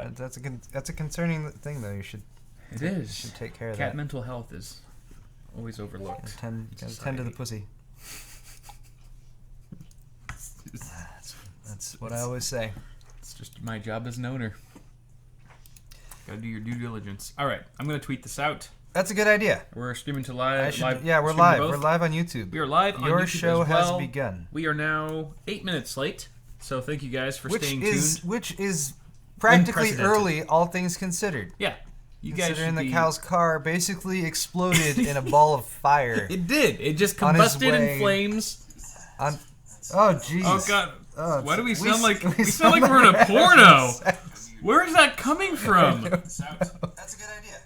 But that's a concerning thing, though. You should take care of that. Cat mental health is always overlooked. Gotta tend to the pussy. That's what I always say. It's just my job as an owner. Gotta do your due diligence. All right, I'm gonna tweet this out. That's a good idea. We're streaming to live. Yeah, we're live. We're live on YouTube. We are live on YouTube. Your show as well. has begun. We are now 8 minutes late, so thank you guys for staying tuned. Which is practically early, all things considered. Yeah. You guys Considering the cow's car basically exploded in a ball of fire. It did. It just combusted in flames. Oh, jeez. Oh, God. Why do we sound like we're in a porno? Where is that coming from? That's a good idea.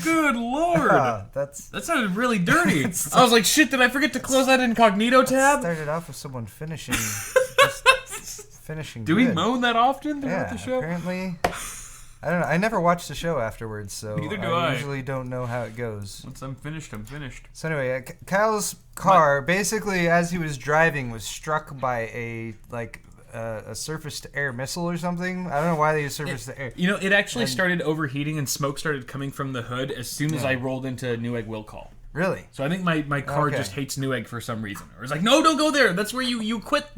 Good Lord. That sounded really dirty. I was like, shit, did I forget to close that incognito tab? Started off with someone finishing. Finishing. Do we moan that often throughout the show? Apparently. I don't know. I never watch the show afterwards, so Neither do I. Usually don't know how it goes. Once I'm finished, I'm finished. So anyway, Kyle's car, basically, as he was driving, was struck by a surface-to-air missile or something. I don't know why they use surface-to-air. You know, it actually started overheating and smoke started coming from the hood as soon as I rolled into Newegg will call. Really? So I think my car just hates Newegg for some reason. Or it's like, no, don't go there. That's where you quit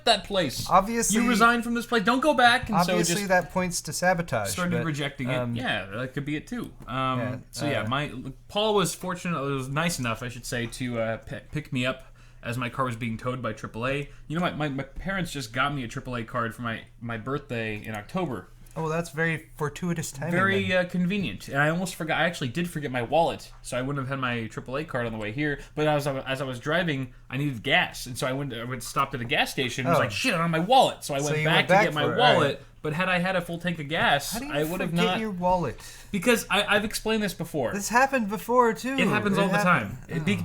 that place. Obviously, you resign from this place. Don't go back. And obviously, so just that points to sabotage. Started rejecting it. Yeah, that could be it too. Paul was fortunate. It was nice enough, I should say, to pick me up as my car was being towed by AAA. You know, my parents just got me a AAA card for my birthday in October. Oh, that's very fortuitous timing. Very convenient. And I almost forgot. I actually did forget my wallet, so I wouldn't have had my AAA card on the way here. But as I was driving, I needed gas, and so I went stopped at a gas station. And was like, shit, I don't have my wallet. So I went back to get my wallet. Right. But had I had a full tank of gas, I would have not. How do you forget your wallet? Because I've explained this before. This happened before too. It happens all the time.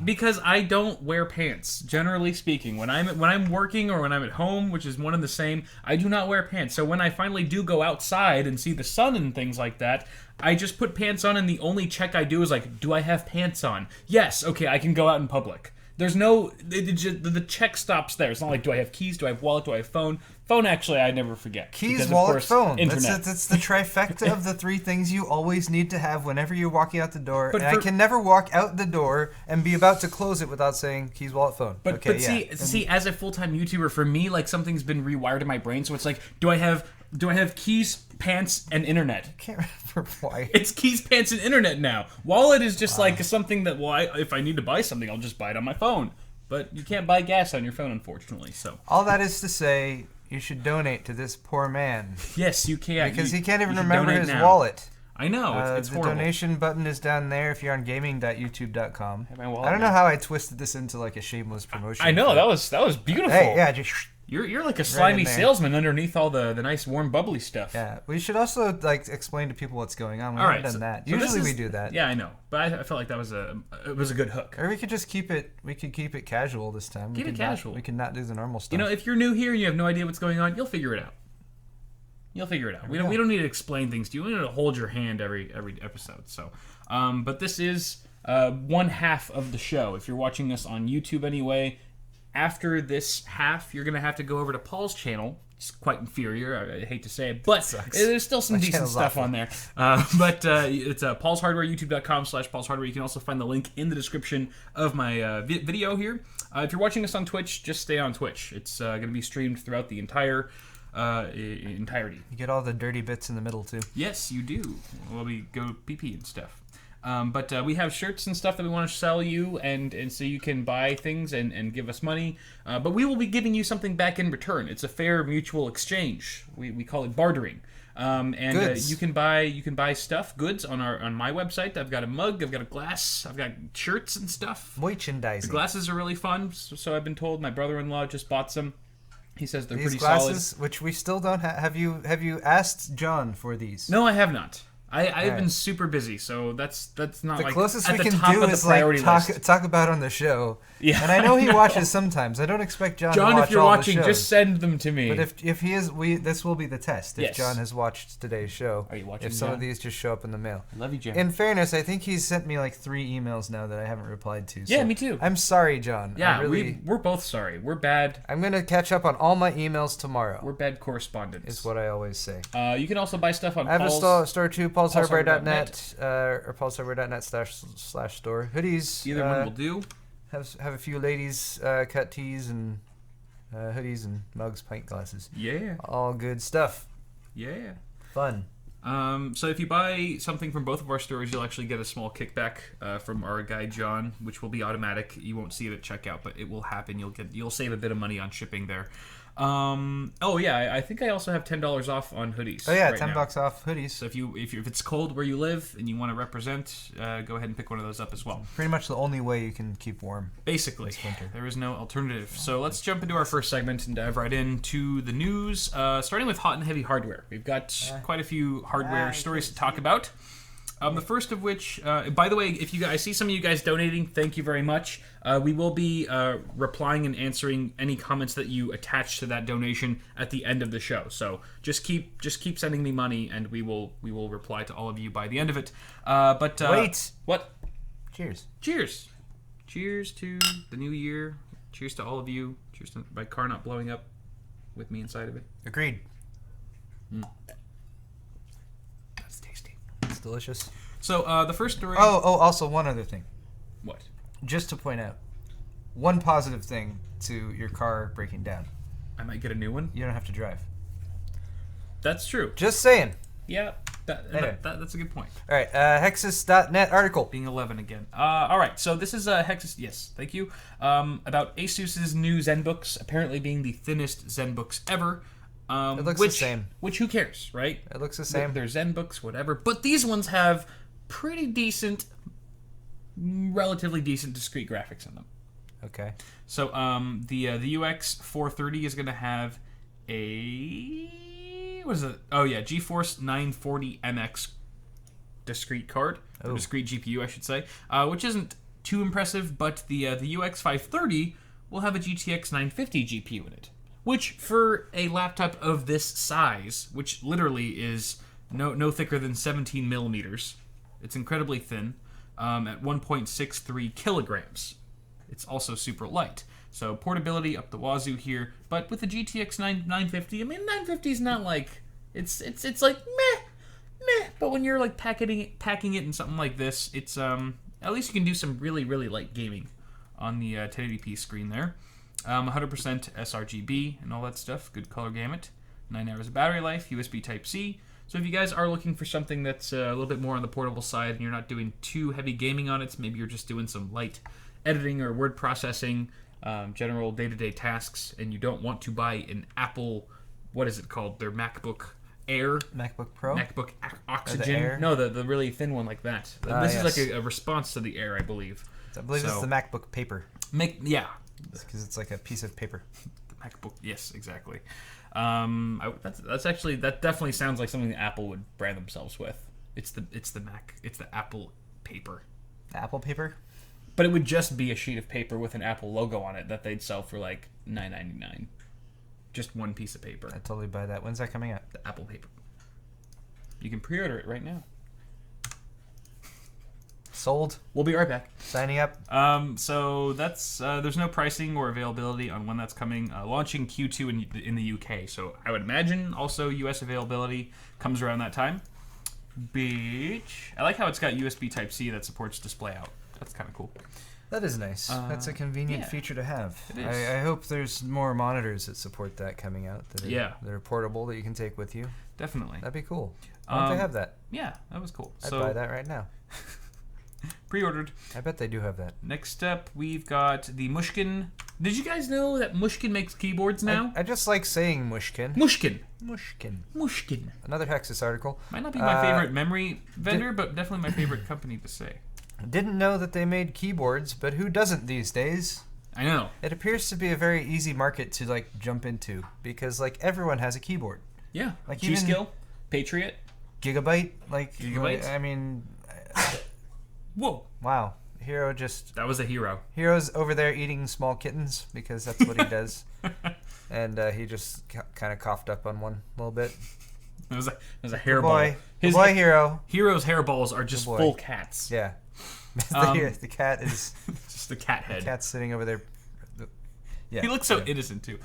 Because I don't wear pants. Generally speaking, when I'm working or when I'm at home, which is one and the same, I do not wear pants. So when I finally do go outside and see the sun and things like that, I just put pants on, and the only check I do is like, do I have pants on? Yes. Okay, I can go out in public. There's no... the check stops there. It's not like, do I have keys? Do I have wallet? Do I have phone? Phone, actually, I never forget. Keys, because, wallet, of course, phone. Internet. That's the trifecta of the three things you always need to have whenever you're walking out the door. I can never walk out the door and be about to close it without saying keys, wallet, phone. But see, as a full-time YouTuber, for me, like, something's been rewired in my brain, so it's like, do I have keys, pants, and internet? I can't remember why. It's keys, pants, and internet now. Wallet is just like something that, if I need to buy something, I'll just buy it on my phone. But you can't buy gas on your phone, unfortunately. So all that is to say, you should donate to this poor man. Yes, you can. Because he can't even remember his wallet. I know, it's horrible. The donation button is down there if you're on gaming.youtube.com. I don't know how I twisted this into like a shameless promotion. I know, that was beautiful. Hey, yeah, just... You're like a slimy salesman underneath all the nice, warm, bubbly stuff. Yeah, we should also like explain to people what's going on. We haven't done that. So usually we do that. Yeah, I know, but I felt like that was a good hook. Or we could just keep it. We could keep it casual this time. Keep it casual. We can not do the normal stuff. You know, if you're new here and you have no idea what's going on, you'll figure it out. We don't need to explain things to you. We don't need to hold your hand every episode. So, but this is one half of the show. If you're watching this on YouTube anyway. After this half, you're going to have to go over to Paul's channel. It's quite inferior, I hate to say it, but there's still some decent stuff on there. But it's Paul's Hardware, youtube.com/Paul's Hardware. You can also find the link in the description of my video here. If you're watching this on Twitch, just stay on Twitch. It's going to be streamed throughout the entirety. You get all the dirty bits in the middle, too. Yes, you do. Well, we go pee-pee and stuff. But we have shirts and stuff that we want to sell you, and so you can buy things and give us money. But we will be giving you something back in return. It's a fair mutual exchange. We call it bartering. You can buy goods on my website. I've got a mug, I've got a glass, I've got shirts and stuff. Merchandising. The glasses are really fun. So I've been told. My brother-in-law just bought some. He says they're these pretty glasses, solid. Which we still don't have. Have you asked John for these? No, I have not. I've been super busy, so that's not the like closest at we the can top do of the is like priority list. talk about on the show. Yeah. And I know he watches sometimes. I don't expect John to watch if you're all watching, the shows. just send them to me. But if he is, this will be the test. If Yes. John has watched today's show, Are you watching, if some John? of these just show up in the mail. I love you, John. In fairness, I think he's sent me like 3 emails now that I haven't replied to. Yeah, so me too. I'm sorry, John. Yeah, I really, we're both sorry. We're bad. I'm gonna catch up on all my emails tomorrow. We're bad correspondents. Is what I always say. You can also buy stuff on I have Paul's. a store too, paulshardware.net, paulshardware.net. or paulshardware.net/store. Hoodies. Either one will do. Have a few ladies cut tees and hoodies and mugs, pint glasses. Yeah. All good stuff. Yeah. Fun. So if you buy something from both of our stores, you'll actually get a small kickback from our guy John, which will be automatic. You won't see it at checkout, but it will happen. You'll save a bit of money on shipping there. Oh yeah, I think I also have $10 off on hoodies. Oh yeah, right $10 now. off hoodies. So if it's cold where you live and you want to represent, go ahead and pick one of those up as well. Pretty much the only way you can keep warm. Basically, this winter. there is no alternative. So let's jump into our first segment and dive right into the news. Starting with hot and heavy hardware. We've got quite a few hardware stories to talk about. The first of which, by the way, if you guys, I see some of you guys donating, thank you very much. We will be replying and answering any comments that you attach to that donation at the end of the show. So just keep sending me money, and we will reply to all of you by the end of it. But Wait. What? Cheers. Cheers. Cheers to the new year. Cheers to all of you. Cheers to my car not blowing up with me inside of it. Agreed. That's tasty. It's delicious. So the first story. Oh, also one other thing. What? Just to point out, one positive thing to your car breaking down. I might get a new one. You don't have to drive. That's true. Just saying. Yeah, Anyway. that's a good point. All right, Hexus.net article. Being 11 again. All right, so this is Hexus. Yes, thank you. About Asus's new ZenBooks, apparently being the thinnest ZenBooks ever. It looks the same. Which who cares, right? It looks the same. They're ZenBooks, whatever. But these ones have pretty decent, relatively decent discrete graphics in them. Okay. So the UX430 is going to have a what is it? Oh yeah, GeForce 940 MX discrete card, or discrete GPU, I should say, which isn't too impressive. But the UX530 will have a GTX 950 GPU in it, which for a laptop of this size, which literally is no thicker than 17 millimeters, it's incredibly thin, at 1.63 kilograms. It's also super light. So portability up the wazoo here, but with the GTX 950, I mean 950 is not like it's like meh. But when you're like packing it in something like this, it's at least you can do some really light gaming on the 1080p screen there. 100% sRGB and all that stuff. Good color gamut. 9 hours of battery life. USB Type-C. So if you guys are looking for something that's a little bit more on the portable side and you're not doing too heavy gaming on it, maybe you're just doing some light editing or word processing, general day-to-day tasks, and you don't want to buy an Apple, what is it called? Their MacBook Air? MacBook Pro? MacBook Oxygen? the Air? No, the really thin one like that. This is like a response to the Air, I believe. I believe it's the MacBook Paper. Yeah. Because it's like a piece of paper. The MacBook, yes, exactly. That definitely sounds like something that Apple would brand themselves with. It's the Apple Paper. The Apple Paper? But it would just be a sheet of paper with an Apple logo on it that they'd sell for like $9.99. Just one piece of paper. I'd totally buy that. When's that coming out? The Apple Paper. You can pre-order it right now. Sold. We'll be right back. Signing up. So that's there's no pricing or availability on when that's coming. Launching Q2 in the UK. So I would imagine also US availability comes around that time. Bitch. I like how it's got USB Type-C that supports display out. That's kind of cool. That is nice. That's a convenient feature to have. It is. I hope there's more monitors that support that coming out. That are portable that you can take with you. Definitely. That'd be cool. I want to have that. Yeah, that was cool. I'd buy that right now. Pre-ordered. I bet they do have that. Next up, we've got the Mushkin. Did you guys know that Mushkin makes keyboards now? I just like saying Mushkin. Mushkin. Another Hexus article. Might not be my favorite memory vendor, but definitely my favorite company to say. Didn't know that they made keyboards, but who doesn't these days? I know. It appears to be a very easy market to like jump into because like everyone has a keyboard. Yeah. Like G-Skill, Patriot. gigabyte. Like Gigabytes? I mean, Whoa. wow. Hero just That was a hero. Hero's over there eating small kittens because that's what he does, and he just kind of coughed up on one a little bit. It was a hairball. Boy, His boy, Hero. Hero's hairballs are just full cats. Yeah, the cat is Just the cat head. the cat's sitting over there. Yeah, He looks so innocent too.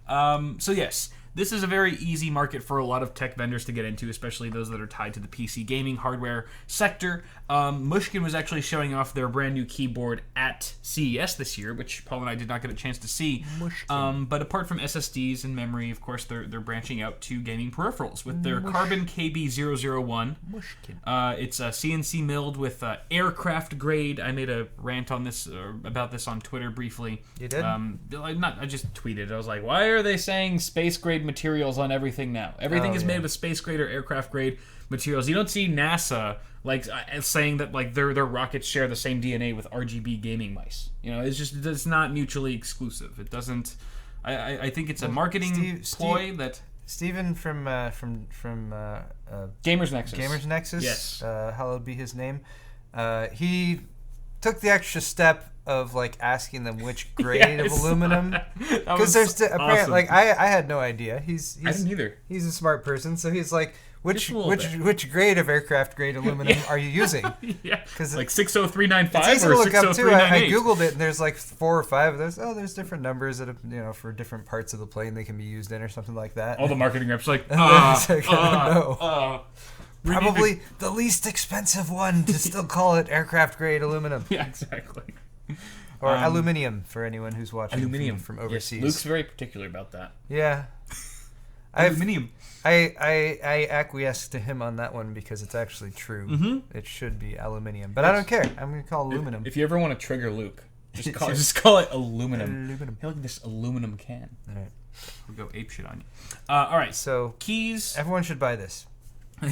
So yes, this is a very easy market for a lot of tech vendors to get into, especially those that are tied to the PC gaming hardware sector. Mushkin was actually showing off their brand new keyboard at CES this year, which Paul and I did not get a chance to see. But apart from SSDs and memory, of course, they're branching out to gaming peripherals with their Carbon KB-001. It's a CNC milled with aircraft grade. I made a rant on this about this on Twitter briefly. You did? I just tweeted. I was like, why are they saying space grade materials on everything now? Everything is made with space grade or aircraft grade materials. You don't see NASA like saying that like their rockets share the same DNA with RGB gaming mice. You know, it's not mutually exclusive. It doesn't. I think it's a marketing ploy that Steven from Gamers Nexus. Gamers Nexus. Yes. Hallowed be his name. He took the extra step of like asking them which grade of aluminum, because there's apparently like I had no idea. I didn't either. He's a smart person, so he's like, which grade of aircraft grade aluminum are you using? Yeah, because like 60395 it's easy or to look up too. I 60398. googled it, and there's like 4 or 5 of those. Oh, there's different numbers that for different parts of the plane they can be used in, or something like that. All the marketing reps like, probably the least expensive one to still call it aircraft grade aluminum. Yeah, exactly. Or aluminium for anyone who's watching Aluminium from overseas. Yes, Luke's very particular about that. Yeah. Aluminium. I acquiesce to him on that one because it's actually true. Mm-hmm. It should be aluminium, but I don't care. I'm gonna call aluminum. If you ever want to trigger Luke, just call it aluminum. Aluminum. Hey, look at this aluminum can. All right. We'll go apeshit on you. All right. So keys. everyone should buy this.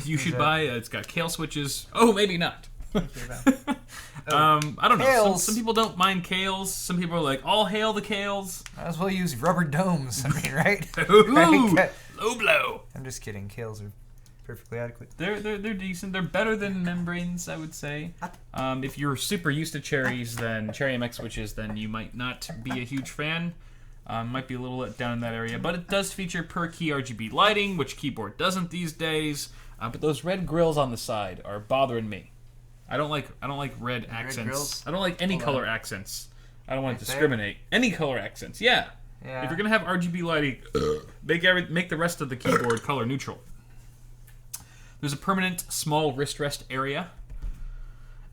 You should buy. It's got kale switches. Oh, maybe not. I don't know. Kales. Some people don't mind kales. Some people are like, all hail the kales. Might as well use rubber domes. I mean, right? Ooh, low blow. I'm just kidding. Kales are perfectly adequate. They're decent. They're better than membranes, I would say. If you're super used to cherries, then cherry MX switches, then you might not be a huge fan. Might be a little let down in that area, but it does feature per key RGB lighting, which keyboard doesn't these days. But those red grills on the side are bothering me. I don't like red accents. grills? I don't like any color accents. I don't want to discriminate. Any color accents, yeah. If you're gonna have RGB lighting, make the rest of the keyboard color neutral. There's a permanent small wrist rest area.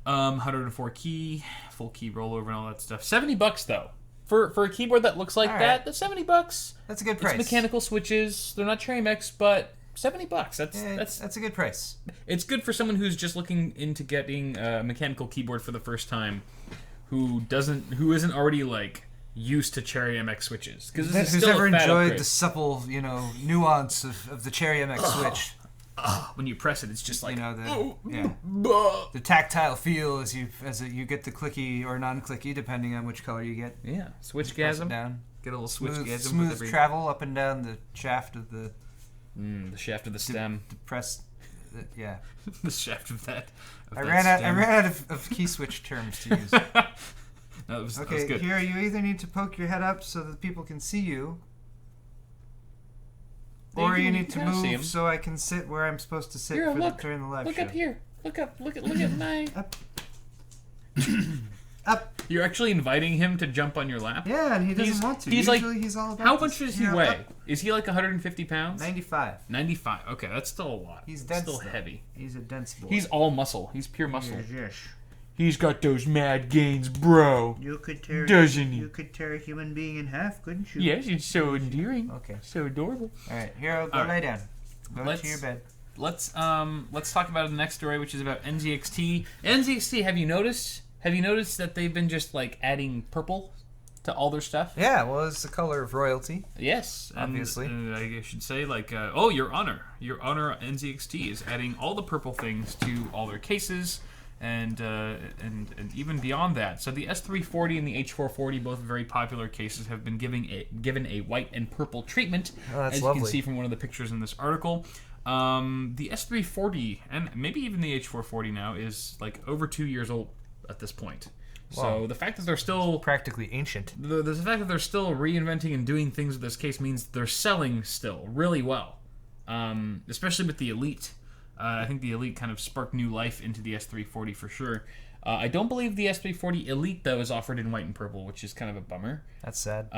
104 key, full key rollover and all that stuff. $70 though. For a keyboard that looks like that, that's $70. That's a good price. It's mechanical switches. They're not Cherry MX, but $70. That's a good price. It's good for someone who's just looking into getting a mechanical keyboard for the first time, who isn't already like used to Cherry MX switches. Because who's ever enjoyed the supple, nuance of the Cherry MX switch. When you press it, it's just like the tactile feel as you get the clicky or non-clicky, depending on which color you get. Yeah, switchgasm. Down. Get a little switchgasm. Smooth travel up and down the shaft of the. The shaft of the stem. To press, yeah. The shaft of that. I ran out of key switch terms to use. That was okay, good. Here you either need to poke your head up so that people can see you, or you need to move so I can sit where I'm supposed to sit during the live show. Look up here. Look up. Look at my. Up. Up. You're actually inviting him to jump on your lap? Yeah, and he doesn't want to. He's Usually like, he's all about how much does he weigh? Up. Is he like 150 pounds? 95. 95. Okay, that's still a lot. He's dense. Still heavy. He's a dense boy. He's all muscle. He's pure muscle. Yes. He's got those mad gains, bro. You could tear a human being in half, couldn't you? Yes, it's so endearing. Okay. So adorable. All right, Hero, go lay down. Go to your bed. Let's talk about the next story, which is about NZXT. NZXT, have you noticed that they've been just like adding purple to all their stuff? Yeah, well, it's the color of royalty. Yes, obviously. I should say, like, Your Honor NZXT is adding all the purple things to all their cases, and even beyond that. So the S340 and the H440, both very popular cases, have been given a white and purple treatment, oh, that's as lovely. you can see from one of the pictures in this article. The S340 and maybe even the H440 now is like over 2 years old at this point. So the fact that they're still practically ancient. The fact that they're still reinventing and doing things with this case means they're selling still really well, especially with the Elite. I think the Elite kind of sparked new life into the S340 for sure. I don't believe the S340 Elite, though, is offered in white and purple, which is kind of a bummer. That's sad.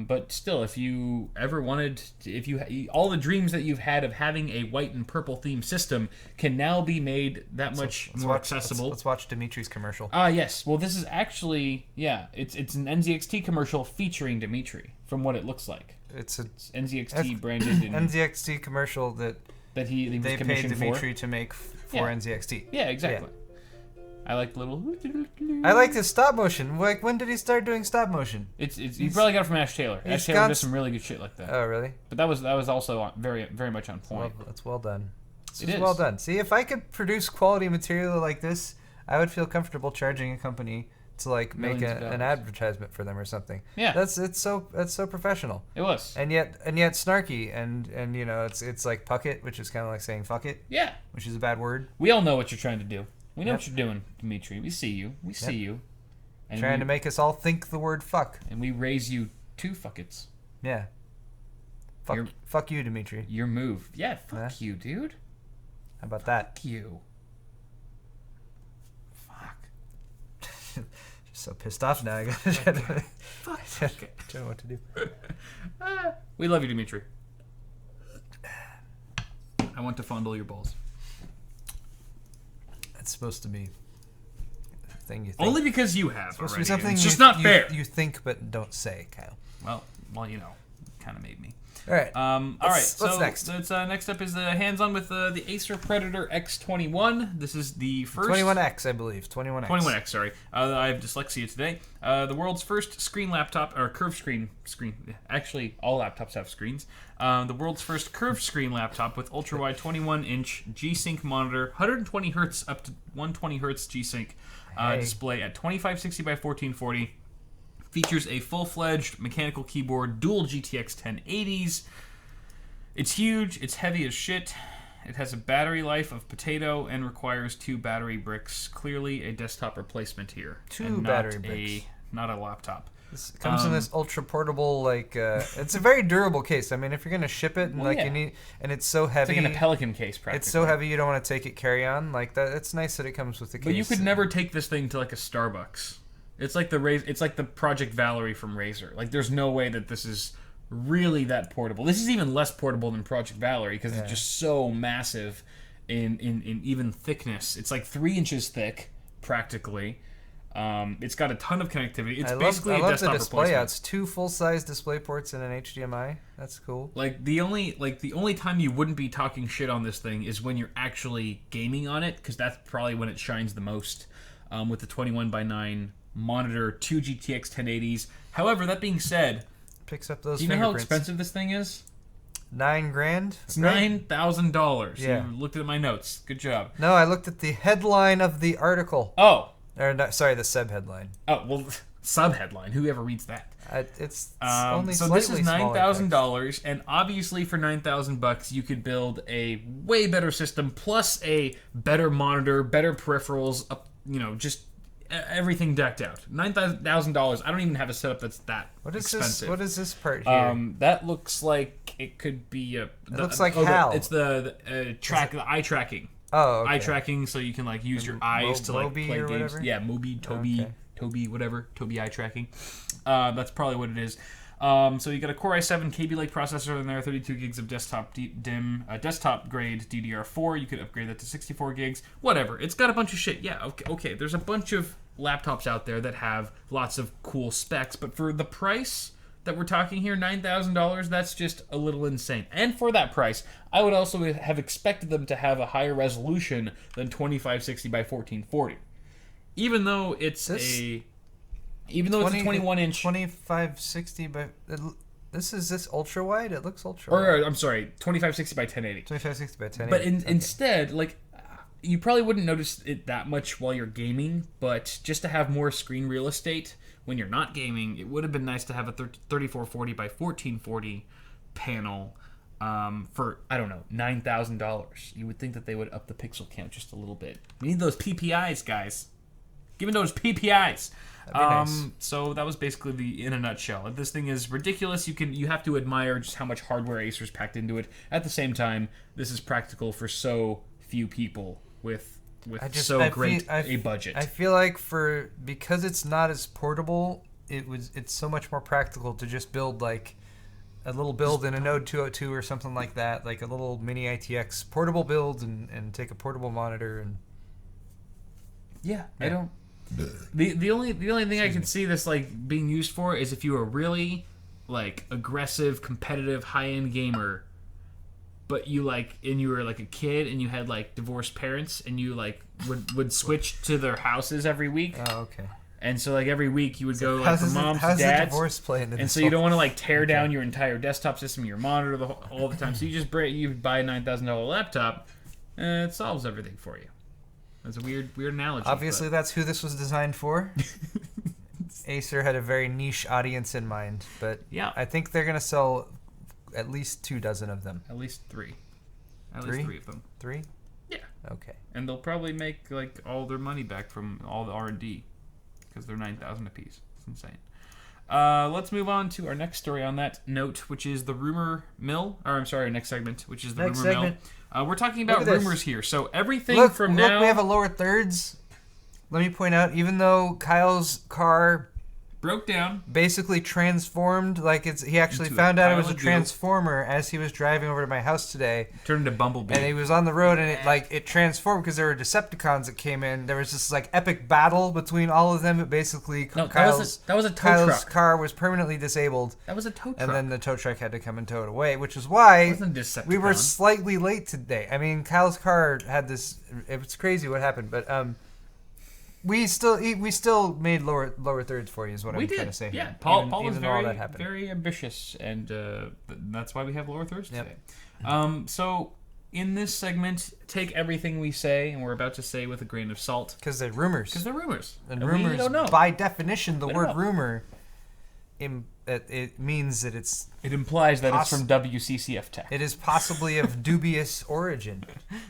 But still, if you ever wanted, all the dreams that you've had of having a white and purple themed system can now be made that much more accessible. Let's watch Dimitri's commercial. Yes. Well, this is actually, it's an NZXT commercial featuring Dimitri, from what it looks like. It's a NZXT branded. NZXT commercial that they paid Dimitri to make for NZXT. Yeah, exactly. Yeah. I like the little. I like his stop motion. Like, when did he start doing stop motion? You probably got it from Ash Taylor. Ash Taylor does some really good shit like that. Oh, really? But that was also very very much on point. That's well done. It is well done. See, if I could produce quality material like this, I would feel comfortable charging a company to like make an advertisement for them or something. Yeah. That's so professional. It was. And yet snarky and you know it's like puck it, which is kind of like saying fuck it. Yeah. Which is a bad word. We all know what you're trying to do. We know what you're doing, Dimitri. We see you. We see you. And trying to make us all think the word fuck. And we raise you to fuckets. Yeah. Fuck you, Dimitri. Your move. Yeah, fuck you, dude. How about that? Fuck you. Fuck. Just so pissed off now. I gotta fuck. Don't know what to do. We love you, Dimitri. I want to fondle your balls. It's supposed to be a thing you think. Only because you have supposed already. To be something it's just not fair. You think but don't say, Kyle. Well, you know, kind of made me. All right. All right. So what's next? So it's next up is the hands-on with the Acer Predator X21. This is the first 21X, I believe. 21X. 21X. Sorry, I have dyslexia today. The world's first screen laptop or curved screen. Actually, all laptops have screens. The world's first curved screen laptop with ultra-wide 21-inch G-Sync monitor, 120 hertz up to 120 hertz G-Sync display at 2560 by 1440. Features a full-fledged mechanical keyboard, dual-GTX 1080s. It's huge. It's heavy as shit. It has a battery life of potato and requires 2 battery bricks. Clearly a desktop replacement here. 2 battery bricks. Not a laptop. It comes in this ultra-portable, it's a very durable case. I mean, if you're going to ship it, and you need, and it's so heavy. It's like in a Pelican case, practically. It's so heavy you don't want to take it carry-on. Like, that. It's nice that it comes with the case. But you could never take this thing to, like, a Starbucks. It's like the Project Valerie from Razer. Like, there's no way that this is really that portable. This is even less portable than Project Valerie because it's just so massive in even thickness. It's like 3 inches thick, practically. It's got a ton of connectivity. It's basically a desktop the display replacement. It's 2 full-size display ports and an HDMI. That's cool. Like the only time you wouldn't be talking shit on this thing is when you're actually gaming on it, because that's probably when it shines the most. With the 21:9 monitor, 2 GTX 1080s. However, that being said, picks up those. Do you know how expensive this thing is? $9,000. It's $9,000. Yeah. You looked at my notes. Good job. No, I looked at the headline of the article. Oh. Or no, sorry, the sub-headline. Oh, well, sub-headline. Who ever reads that? It's only so this is $9,000, and obviously for $9,000 you could build a way better system, plus a better monitor, better peripherals, just everything decked out. $9,000. I don't even have a setup that's that expensive. What is this part here? That looks like it could be a. It looks like HAL. It's the eye tracking. Oh, okay. Eye tracking, so you can use your eyes to play games. Whatever? Yeah, Mobi, Toby, whatever. Toby eye tracking. That's probably what it is. So you got a Core i7 Kaby-Lake processor in there, 32 gigs of desktop desktop grade DDR4. You could upgrade that to 64 gigs. Whatever. It's got a bunch of shit. Yeah, okay. There's a bunch of laptops out there that have lots of cool specs, but for the price that we're talking here, $9,000, that's just a little insane. And for that price, I would also have expected them to have a higher resolution than 2560 by 1440. Even though it's a 21-inch... 2560 by... This is ultra wide? It looks ultra wide. Or, I'm sorry, 2560 by 1080. 2560 by 1080. But instead, you probably wouldn't notice it that much while you're gaming, but just to have more screen real estate when you're not gaming, it would have been nice to have a 3440 by 1440 panel. for, I don't know, $9,000. You would think that they would up the pixel count just a little bit. We need those PPIs, guys. Give me those PPIs. Nice. So that was basically in a nutshell. This thing is ridiculous. You have to admire just how much hardware Acer's packed into it. At the same time, this is practical for so few people with great a budget. I feel like because it's not as portable, it's so much more practical to just build like a little build in a Node 202 or something like that, like a little mini ITX portable build and take a portable monitor and I don't. The only thing I can see this like being used for is if you were really like aggressive, competitive, high-end gamer, but you were like a kid and you had like divorced parents and you like would switch to their houses every week. Oh, okay. And so like every week you would go like from mom's to dad's. How's the divorce play into this? And so you don't want to like tear down your entire desktop system, your monitor all the time. So you just buy a $9,000 laptop, and it solves everything for you. That's a weird analogy. Obviously, that's who this was designed for. Acer had a very niche audience in mind, but yeah, I think they're gonna sell at least 24 of them. At least three. At least three of them. 3? Yeah. Okay. And they'll probably make like all their money back from all the R&D because they're $9,000 a piece. It's insane. Let's move on to our next story on that note, which is the rumor mill. Or I'm sorry, next segment, which is the rumor mill. We're talking about rumors here. So everything look, now. We have a lower thirds. Let me point out, even though Kyle's car broke down, basically transformed, like he actually found out it was a transformer as he was driving over to my house today. Turned into Bumblebee. And he was on the road and it transformed because there were Decepticons that came in. There was this like epic battle between all of them. But basically, that was a tow Kyle's truck. car was permanently disabled. That was a tow truck. And then the tow truck had to come and tow it away, which is why we were Decepticon. slightly late today. I mean, Kyle's car had this. It was crazy what happened, but we still made lower thirds for you is what I'm trying to say. Yeah, here. Paul even was very ambitious, and that's why we have lower thirds today. So in this segment, take everything we say and we're about to say with a grain of salt. Because they're rumors. And rumors, we don't know. by definition, the word rumor, it means that it's... It implies that it's from WCCF Tech. It is possibly of dubious origin.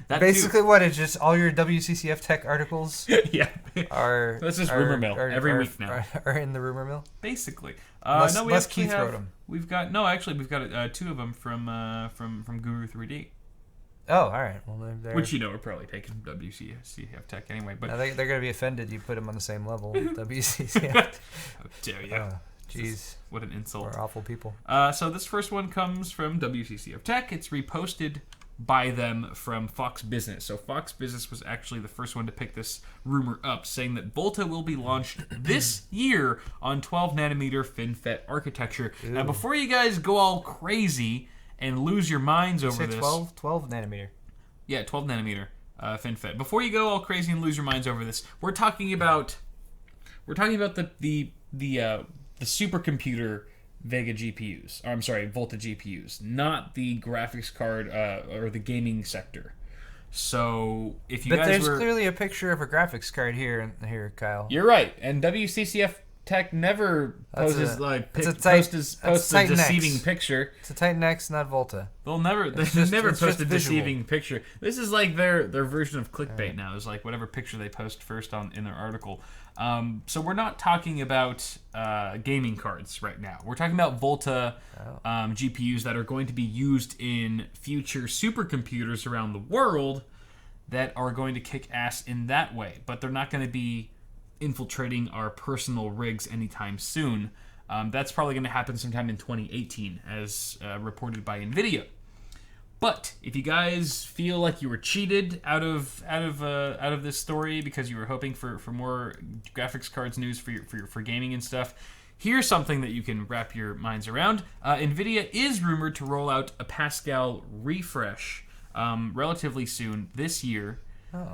Basically, what is just all your WCCF Tech articles? Are this is rumor mill every week now. Are in the rumor mill. Basically, unless Keith wrote them. We've got two of them from Guru 3D. Oh, all right. Well, which are probably taking from WCCF Tech anyway. But they're going to be offended. You put them on the same level. WCCF. How dare you? Jeez. What an insult. We're awful people. So this first one comes from WCCF Tech. It's reposted by them from Fox Business. So Fox Business was actually the first one to pick this rumor up, saying that Volta will be launched this year on 12-nanometer FinFET architecture. Ooh. Now, before you guys go all crazy and lose your minds over this... 12 nanometer. Yeah, 12-nanometer FinFET. Before you go all crazy and lose your minds over this, we're talking about the supercomputer Vega GPUs. Or, I'm sorry, Volta GPUs, not the graphics card or the gaming sector. So if you there's clearly a picture of a graphics card here, Kyle. You're right, and WCCF Tech never posts a deceiving picture. It's a Titan X, not Volta. They'll never post a deceiving picture. This is like their version of clickbait now. It's like whatever picture they post first in their article. So we're not talking about gaming cards right now. We're talking about Volta GPUs that are going to be used in future supercomputers around the world that are going to kick ass in that way. But they're not going to be infiltrating our personal rigs anytime soon. That's probably going to happen sometime in 2018, as reported by NVIDIA. But if you guys feel like you were cheated out of this story because you were hoping for more graphics cards news for gaming and stuff, here's something that you can wrap your minds around. NVIDIA is rumored to roll out a Pascal refresh relatively soon this year.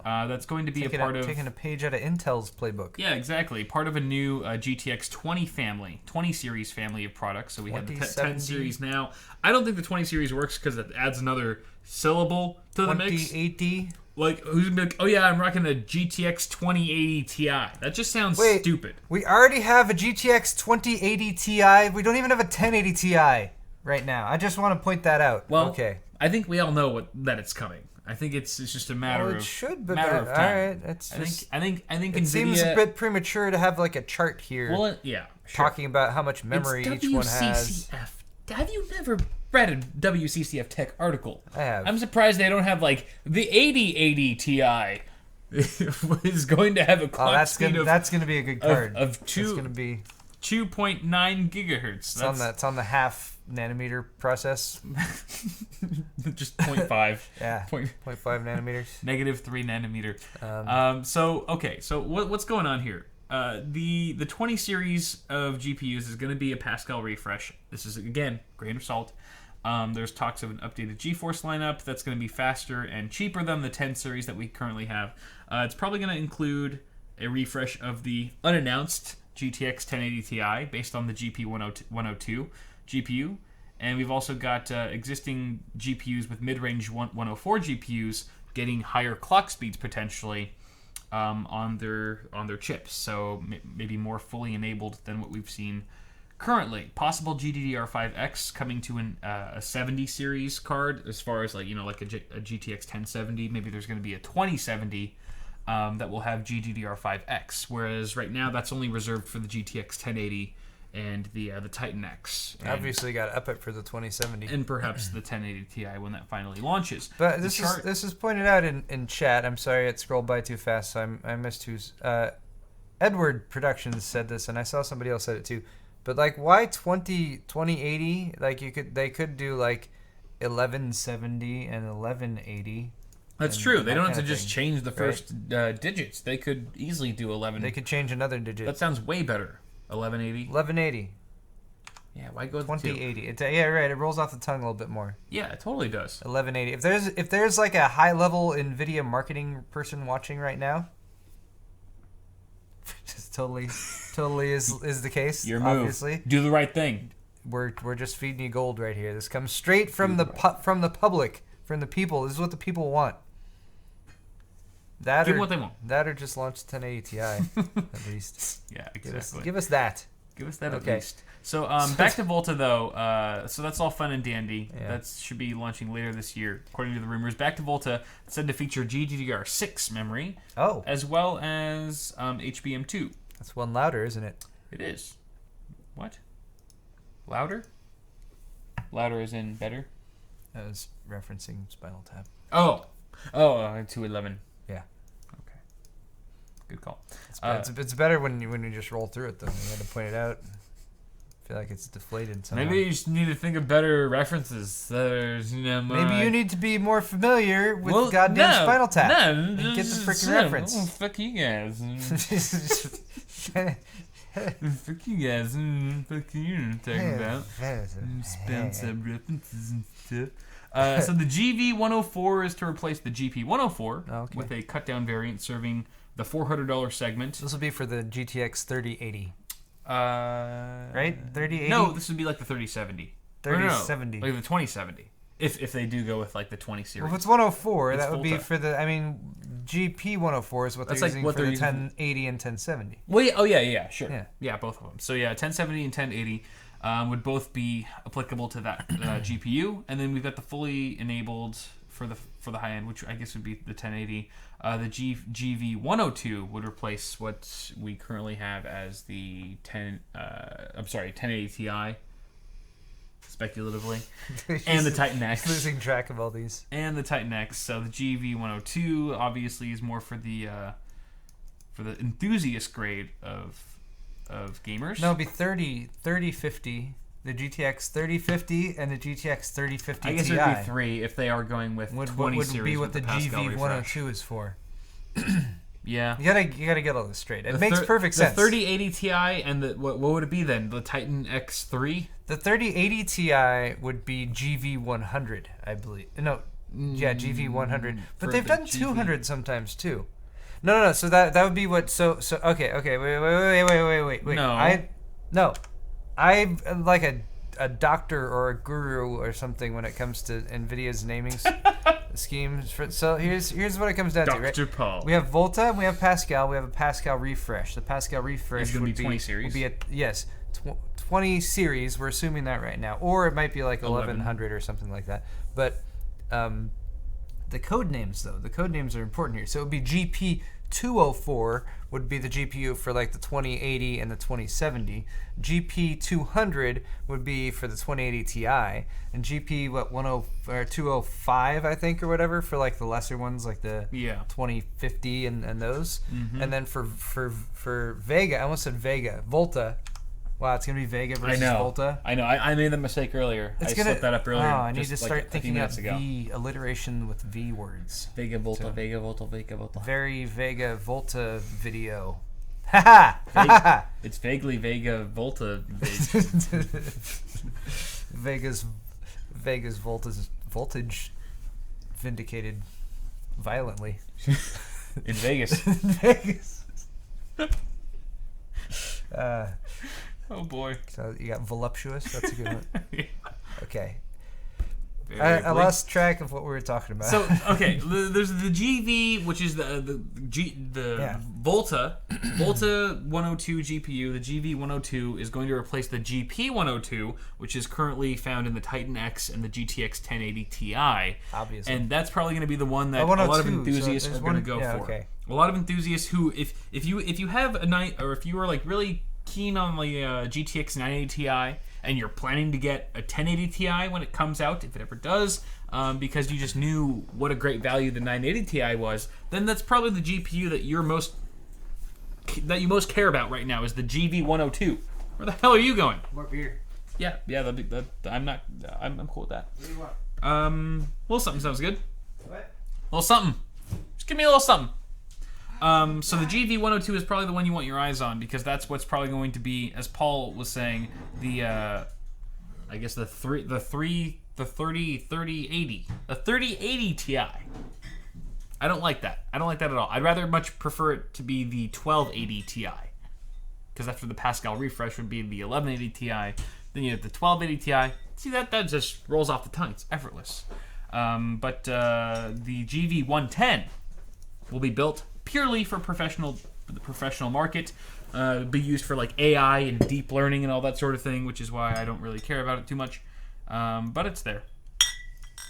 That's going to be taking a page out of Intel's playbook. Yeah, exactly. Part of a new GTX 20 series family of products. So we have the 10 series now. I don't think the 20 series works because it adds another syllable to the mix. 2080. Like, who's gonna be like, oh yeah, I'm rocking a GTX 2080 Ti. That just sounds stupid. We already have a GTX 2080 Ti. We don't even have a 1080 Ti. right now. I just want to point that out. Well, okay. I think we all know that it's coming. I think it's just a matter It should, but matter of time. all right. It's I think it NVIDIA seems a bit premature to have like a chart here. Well, yeah, sure. Talking about how much memory it's each one has. WCCF. Have you never read a WCCF Tech article? I have. I'm surprised they don't have like the 8080 Ti is going to have a clock speed that's gonna be a good card. of It's gonna be 2.9 gigahertz. it's on the half nanometer process. Just 0.5. Yeah. 0.5 nanometers. Negative 3 nanometer. So what's going on here? The 20 series of GPUs is going to be a Pascal refresh. This is, again, grain of salt. There's talks of an updated GeForce lineup that's going to be faster and cheaper than the 10 series that we currently have. It's probably going to include a refresh of the unannounced GTX 1080 Ti based on the GP102 GPU. And we've also got existing GPUs with mid-range 104 GPUs getting higher clock speeds potentially on their chips. So maybe more fully enabled than what we've seen currently. Possible GDDR5X coming to a 70 series card as far as like a GTX 1070. Maybe there's going to be a 2070 that will have GDDR5X. Whereas right now that's only reserved for the GTX 1080 and the Titan X. Obviously got to up it for the 2070. And perhaps the 1080 Ti when that finally launches. But this is pointed out in chat. I'm sorry it scrolled by too fast, so I missed who's... Edward Productions said this, and I saw somebody else said it too. But like, why 2080? Like they could do like 1170 and 1180. That's true. They don't have to just change the first digits. They could easily do 11. They could change another digit. That sounds way better. 1180. 1180. Yeah, why go with 2080? Yeah, right. It rolls off the tongue a little bit more. Yeah, it totally does. 1180. If there's like a high level NVIDIA marketing person watching right now, just totally is the case. Your move. Obviously, do the right thing. We're just feeding you gold right here. This comes straight from the public, from the people. This is what the people want. Give them what they want. That or just launch the 1080 Ti at least. Yeah, exactly. Give us that. Give us that at least. So back to Volta though. So that's all fun and dandy. Yeah. That should be launching later this year, according to the rumors. Back to Volta, it's said to feature GDDR6 memory. Oh. As well as HBM2. That's one louder, isn't it? It is. What? Louder? Louder as in better? I was referencing Spinal Tap. Oh, 211. Yeah. Okay. Good call. It's better when you just roll through it though. You had to point it out. I feel like it's deflated somehow. Maybe you just need to think of better references. There's, maybe you need to be more familiar with goddamn Spinal Tap. No, and get the freaking reference. Oh, fuck you guys. Fuck you guys. Fuck you talking about. Spell some references and stuff. So the GV104 is to replace the GP104 with a cut-down variant serving the $400 segment. This will be for the GTX 3080. Right? 3080? No, this would be like the 3070. 3070. No, like the 2070. If they do go with like the 20 series. Well, if it's 104, it's that would Volta. be for the... I mean, GP104 is what they're using for the 1080 and 1070. Well, yeah, sure. Yeah, both of them. So yeah, 1070 and 1080 would both be applicable to that GPU. And then we've got the fully enabled for the high end, which I guess would be the 1080. The GV102 would replace what we currently have as the 1080 Ti, speculatively, and the Titan X. Losing track of all these. And the Titan X. So the GV102 obviously is more for the enthusiast grade of gamers. No, it'd be 3050. The GTX 3050 and the GTX 3050 Ti. I guess it would be 3 if they are going with 20 series. Would be what the Pascal GV102 is for. Yeah. You gotta get all this straight. It makes perfect sense. The 3080 Ti and the what would it be then? The Titan X3? The 3080 Ti would be GV100, I believe. No, yeah, GV100. But they've done 200 sometimes too. No. So that would be what. So okay. Wait. No. I'm like a doctor or a guru or something when it comes to NVIDIA's naming schemes. So here's what it comes down to, right? Dr. Paul. We have Volta, we have Pascal, we have a Pascal refresh. The Pascal refresh would be 20 series. Would be 20 series. We're assuming that right now, or it might be like 1100 or something like that. But the code names, though, the code names are important here. So it would be GP204 would be the GPU for like the 2080 and the 2070. GP200 would be for the 2080 Ti, and GP 205 I think or whatever for like the lesser ones like the 2050 and those. And then for Vega, I almost said Vega, Volta. Wow, it's gonna be Vega versus Volta. I know. I made the mistake earlier. I slipped that up earlier. Oh, I need to start thinking of V alliteration with V words. Vega Volta, Vega Volta, Vega Volta. Very Vega Volta video. Ha! It's vaguely Vega Volta. Vega's voltage vindicated violently in Vegas. Vegas. Oh boy. So you got voluptuous. That's a good one. Yeah. Okay. I lost track of what we were talking about. So okay, there's the GV, which is the Volta 102 GPU. The GV 102 is going to replace the GP 102, which is currently found in the Titan X and the GTX 1080 Ti. Obviously. And that's probably going to be the one that a lot of enthusiasts are going to go for. Okay. A lot of enthusiasts who, if you have a night, or if you are like really keen on the GTX 980 Ti and you're planning to get a 1080 Ti when it comes out, if it ever does, because you just knew what a great value the 980 Ti was, then that's probably the GPU that you most care about right now is the GV 102. Where the hell are you going? More beer. Yeah, I'm cool with that. What do you want? A little something sounds good. What? A little something. Just give me a little something. So the GV102 is probably the one you want your eyes on because that's what's probably going to be, as Paul was saying, the 3080 Ti. I don't like that. I don't like that at all. I'd rather much prefer it to be the 1280 Ti because after the Pascal refresh would be the 1180 Ti. Then you have the 1280 Ti. See that just rolls off the tongue. It's effortless. But the GV110 will be built purely for the professional market, be used for like AI and deep learning and all that sort of thing, which is why I don't really care about it too much. But it's there.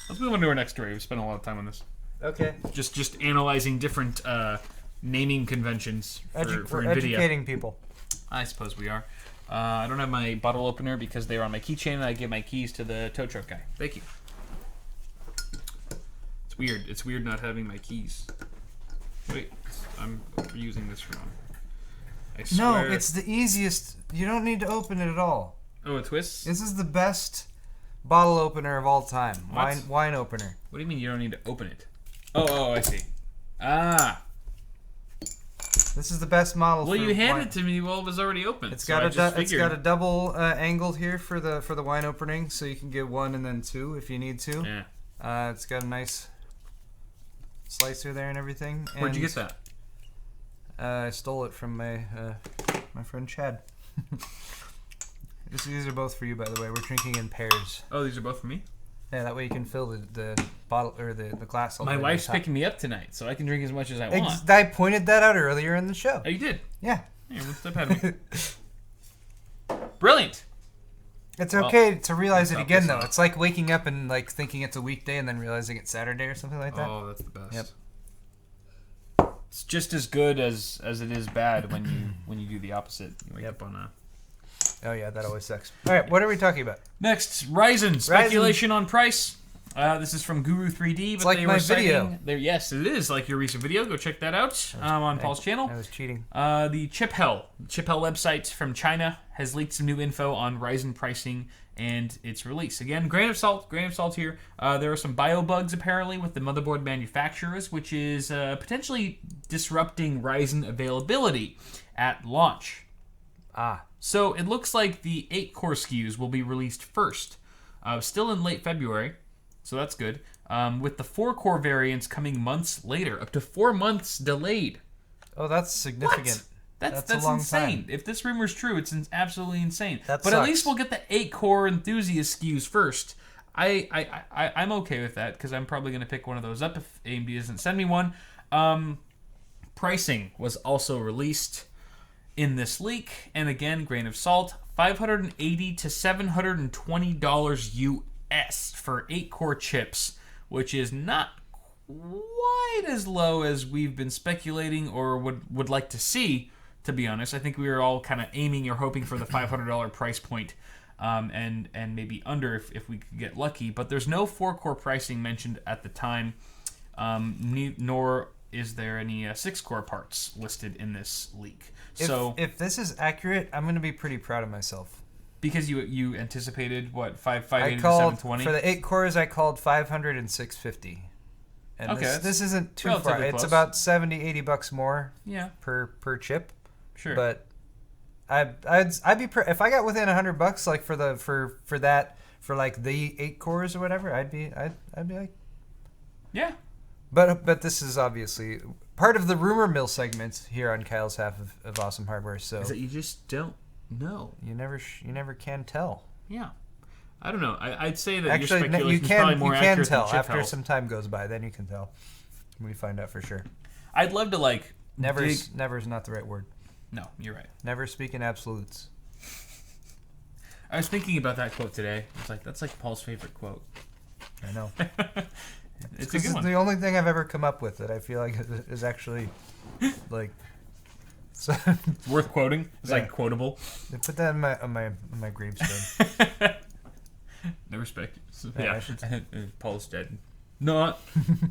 Let's move on to our next story. We spent a lot of time on this. Okay. Just analyzing different naming conventions for NVIDIA. Educating people. I suppose we are. I don't have my bottle opener because they're on my keychain, and I give my keys to the tow truck guy. Thank you. It's weird. It's weird not having my keys. Wait, I'm using this wrong. I swear. No, it's the easiest. You don't need to open it at all. Oh, it twists? This is the best bottle opener of all time. Wine opener. What do you mean you don't need to open it? Oh, I see. Ah. This is the best model. Well, you handed it to me while it was already open. It's got a double angle here for the wine opening, so you can get one and then two if you need to. Yeah. It's got a nice slicer there and everything. Where'd you get that? I stole it from my friend Chad. These are both for you, by the way. We're drinking in pairs. Oh, these are both for me? Yeah, that way you can fill the bottle or the glass. My wife's picking me up tonight, so I can drink as much as I want. I pointed that out earlier in the show. Oh, you did? Yeah. Hey, what's up, me? Brilliant. It's okay to realize it again, though. It's like waking up and like thinking it's a weekday and then realizing it's Saturday or something like that. Oh, that's the best. Yep. It's just as good as it is bad when you do the opposite. You wake up on a... Oh yeah, that always sucks. All right, what are we talking about? Next, Ryzen speculation on price. This is from Guru 3D, but like they my were video. Yes, it is like your recent video. Go check that out on Paul's channel. I was cheating. The Chip Hell website from China has leaked some new info on Ryzen pricing and its release. Again, grain of salt here. There are some bio bugs apparently with the motherboard manufacturers, which is potentially disrupting Ryzen availability at launch. So it looks like the 8-core SKUs will be released first, still in late February, so that's good, with the 4-core variants coming months later, up to 4 months delayed. Oh, that's significant. What? That's a long insane. Time. If this rumor is true, it's absolutely insane. But at least we'll get the 8-core enthusiast SKUs first. I'm okay with that, because I'm probably going to pick one of those up if AMD doesn't send me one. Pricing was also released in this leak, and again, grain of salt, $580 to $720 US for 8-core chips, which is not quite as low as we've been speculating or would like to see, to be honest. I think we were all kind of aiming or hoping for the $500 price point, and maybe under if we could get lucky. But there's no 4-core pricing mentioned at the time, nor is there any 6-core parts listed in this leak. So if this is accurate, I'm going to be pretty proud of myself. Because you anticipated, what, 580 to called, 720? For the 8 cores, I called 500 and 650. And okay, this isn't too far. It's close. about $70-$80 more per chip. Sure. But I'd be if I got within $100 like for like the 8 cores or whatever, I'd be like, yeah. But this is obviously part of the rumor mill segment here on Kyle's half of Awesome Hardware. So is that you just don't know. You never can tell. Yeah. I don't know. I'd say that actually your speculation you is probably more accurate tell than chip after health. some time goes by. Then you can tell. We find out for sure. I'd love to like. Never is not the right word. No, you're right. Never speak in absolutes. I was thinking about that quote today. It's like that's like Paul's favorite quote. I know. It's a good one. The only thing I've ever come up with that I feel like is actually like so worth quoting. It's like quotable. Put that on my gravestone. No respect. Yeah. Paul's dead. Not.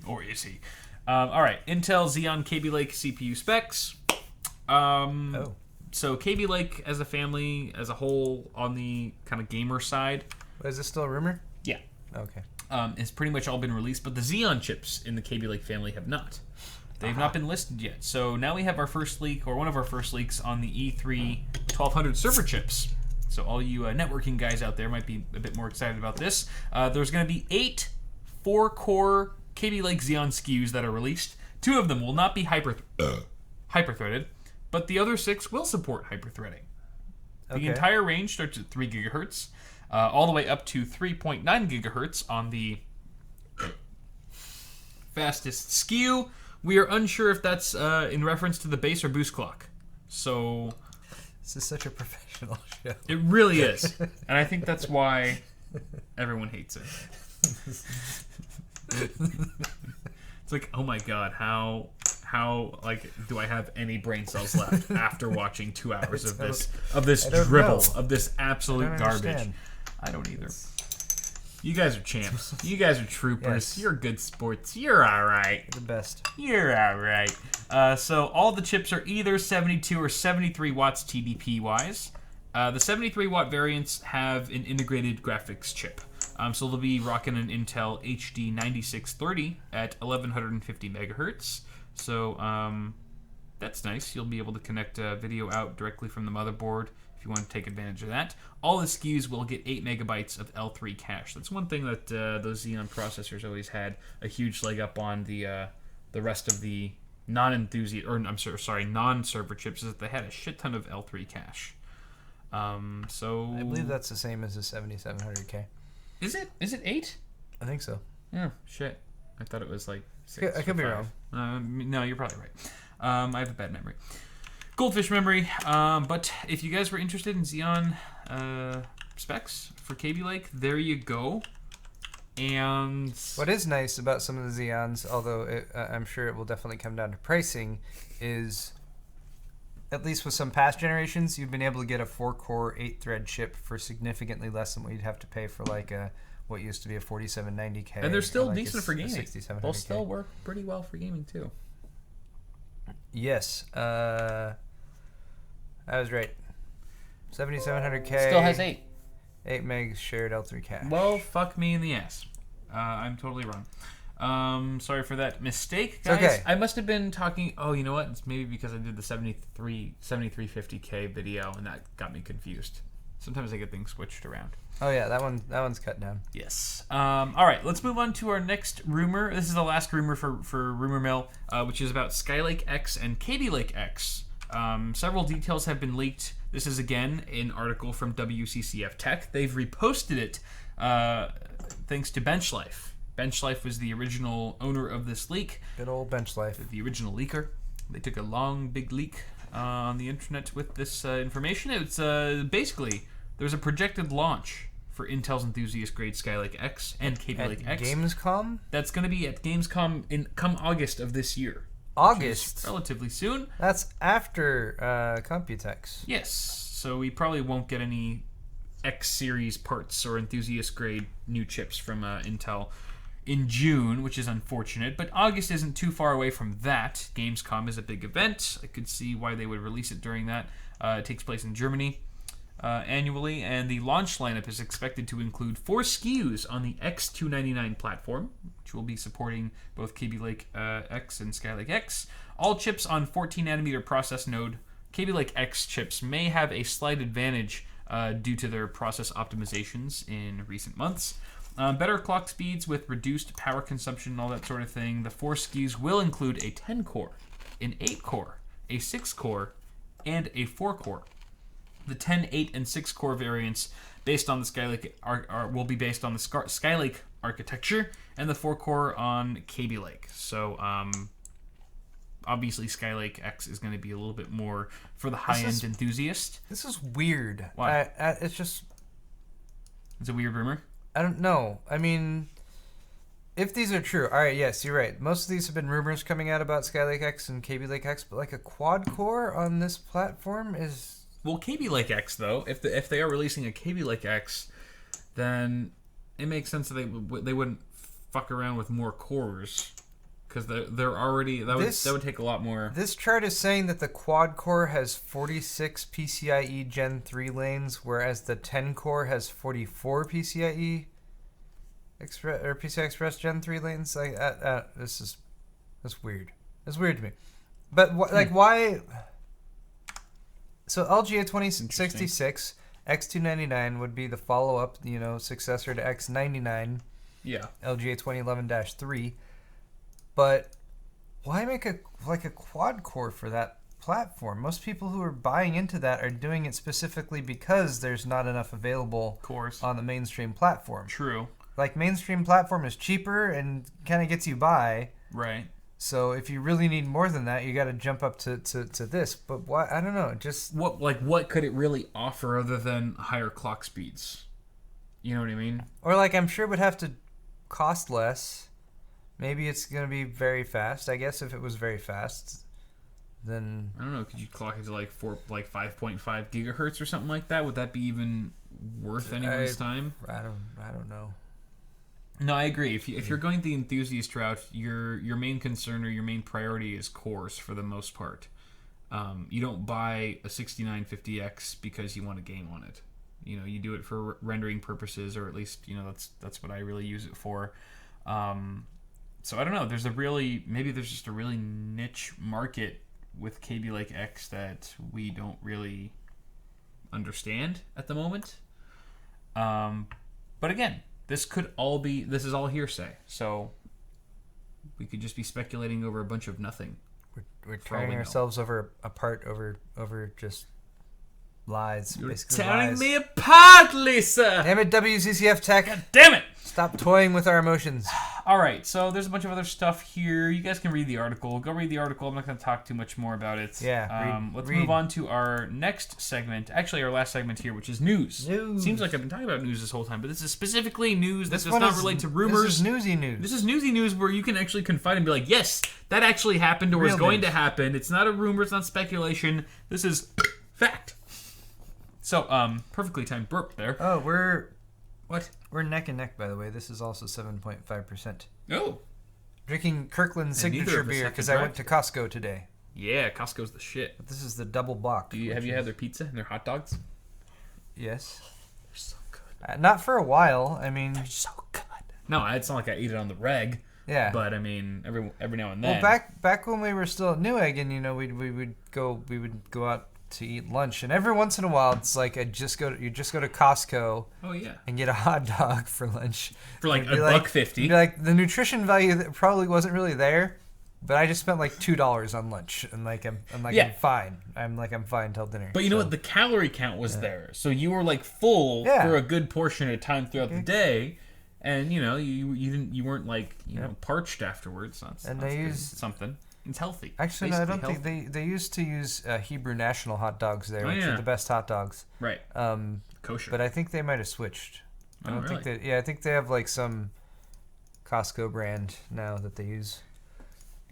Or is he? All right. Intel Xeon Kaby Lake CPU specs. So Kaby Lake as a family, as a whole, on the kind of gamer side. Is this still a rumor? Yeah. Okay. It's pretty much all been released, but the Xeon chips in the Kaby Lake family have not. They've not been listed yet. So now we have our first leak, or one of our first leaks, on the E3 1200 server chips. So all you networking guys out there might be a bit more excited about this. There's going to be 8 4-core Kaby Lake Xeon SKUs that are released. 2 of them will not be hyper-threaded, but the other 6 will support hyper-threading. The entire range starts at 3 gigahertz, all the way up to 3.9 gigahertz on the fastest SKU. We are unsure if that's in reference to the base or boost clock. So this is such a professional show. It really is. And I think that's why everyone hates it. It's like, oh my god, how like do I have any brain cells left after watching 2 hours of this dribble, of this absolute garbage? I don't either. You guys are champs. You guys are troopers. Yes. You're good sports. You're alright. You're the best. You're alright. So all the chips are either 72 or 73 watts TDP wise. The 73 watt variants have an integrated graphics chip. So they'll be rocking an Intel HD 9630 at 1150 megahertz. So that's nice. You'll be able to connect video out directly from the motherboard if you want to take advantage of that. All the SKUs will get 8 megabytes of L3 cache. That's one thing that those Xeon processors always had a huge leg up on the rest of the non-server chips, is that they had a shit ton of L3 cache. So I believe that's the same as the 7700K. Is it 8? I think so. Yeah, shit. I thought it was like 6. I could be wrong. No, you're probably right. I have a bad memory. Goldfish memory. But if you guys were interested in Xeon specs for Kaby Lake, there you go. And what is nice about some of the Xeons, although I'm sure it will definitely come down to pricing, is at least with some past generations, you've been able to get a 4-core 8-thread chip for significantly less than what you'd have to pay for like what used to be a 4790K. And they're still like decent for gaming. They'll 6700K. still work pretty well for gaming too. Yes. I was right. 7700K. Still has 8. 8 megs shared L3 cache. Well, fuck me in the ass. I'm totally wrong. Sorry for that mistake, guys. Okay. I must have been talking. Oh, you know what? It's maybe because I did the 7350K video, and that got me confused. Sometimes I get things switched around. Oh yeah, that one's cut down. Yes. All right, let's move on to our next rumor. This is the last rumor for Rumor Mill, which is about Skylake-X and Kaby Lake-X. Several details have been leaked. This is, again, an article from WCCF Tech. They've reposted it thanks to BenchLife. BenchLife was the original owner of this leak. Good old BenchLife. The original leaker. They took a long, big leak on the internet with this information. It's basically there's a projected launch for Intel's enthusiast-grade Skylake-X and Kaby-Lake-X. Gamescom? That's going to be at Gamescom come August of this year. August? Relatively soon. That's after Computex. Yes. So we probably won't get any X series parts or enthusiast-grade new chips from Intel in June, which is unfortunate. But August isn't too far away from that. Gamescom is a big event. I could see why they would release it during that. It takes place in Germany annually, and the launch lineup is expected to include 4 SKUs on the X299 platform, which will be supporting both Kaby-Lake-X and Skylake-X. All chips on 14nm process node. Kaby-Lake-X chips may have a slight advantage due to their process optimizations in recent months. Better clock speeds with reduced power consumption and all that sort of thing. The 4 SKUs will include a 10-core, an 8-core, a 6-core, and a 4-core. The 10, 8, and 6-core variants based on the Skylake will be based on the Skylake architecture, and the 4-core on Kaby Lake. So, obviously, Skylake-X is going to be a little bit more for the high-end enthusiast. This is weird. Why? It's just... It's a weird rumor? I don't know. I mean, if these are true, all right, yes, you're right. Most of these have been rumors coming out about Skylake-X and Kaby-Lake-X, but like a quad-core on this platform is... Well, Kaby-Lake-X, though, if they are releasing a Kaby-Lake-X, then it makes sense that they wouldn't fuck around with more cores, because they're already that would take a lot more. This chart is saying that the quad core has 46 PCIe Gen 3 lanes, whereas the 10 core has 44 PCIe Express Gen 3 lanes. Like that's weird. That's weird to me. But why? So LGA 2066 X299 would be the follow-up, successor to X99. Yeah. LGA 2011-3. But why make a quad core for that platform? Most people who are buying into that are doing it specifically because there's not enough available cores on the mainstream platform. True. Like, mainstream platform is cheaper and kind of gets you by. Right. So if you really need more than that, you got to jump up to this. But why? I don't know. Just what could it really offer other than higher clock speeds? You know what I mean? Or I'm sure it would have to cost less. Maybe it's gonna be very fast. I guess if it was very fast, then I don't know. Could you clock it to 5.5 gigahertz or something like that? Would that be even worth anyone's time? I don't know. No, I agree. If you're going the enthusiast route, your main concern or your main priority is cores for the most part. You don't buy a 6950X because you want to game on it. You do it for rendering purposes, or at least that's what I really use it for. So I don't know. There's just a really niche market with Kaby-Lake-X that we don't really understand at the moment. But again, this is all hearsay. So we could just be speculating over a bunch of nothing. We're tearing ourselves apart over just lies. You're tearing me apart, Lisa! Damn it, WCCF Tech. God damn it! Stop toying with our emotions. All right, so there's a bunch of other stuff here. You guys can read the article. Go read the article. I'm not going to talk too much more about it. Yeah, let's move on to our next segment. Actually, our last segment here, which is news. Seems like I've been talking about news this whole time, but this is specifically news that does not relate to rumors. This is newsy news. This is newsy news where you can actually confide and be like, yes, that actually happened or is going to happen. It's not a rumor. It's not speculation. This is fact. So, perfectly timed burp there. Oh, we're What? We're neck and neck, by the way. This is also 7.5%. Oh. Drinking Kirkland's signature beer because I went to Costco today. Yeah, Costco's the shit. But this is the double bock. Have you had their pizza and their hot dogs? Yes. They're so good. Not for a while. I mean, they're so good. No, it's not like I eat it on the reg. Yeah. But I mean, every now and then. Well, back when we were still at Newegg, and we would go out to eat lunch, and every once in a while, it's like you just go to Costco. Oh yeah. And get a hot dog for lunch for like $1.50. Be like, the nutrition value that probably wasn't really there, but I just spent like $2 on lunch, and I'm fine. I'm fine till dinner. But you know what? The calorie count was there, so you were like full for a good portion of time throughout the day. And you weren't like parched afterwards. That's they use something. It's healthy. Actually, no, I don't think they used to use Hebrew National hot dogs there, which are the best hot dogs. Right. Kosher. But I think they might have switched. I don't think they. Yeah, I think they have like some Costco brand now that they use.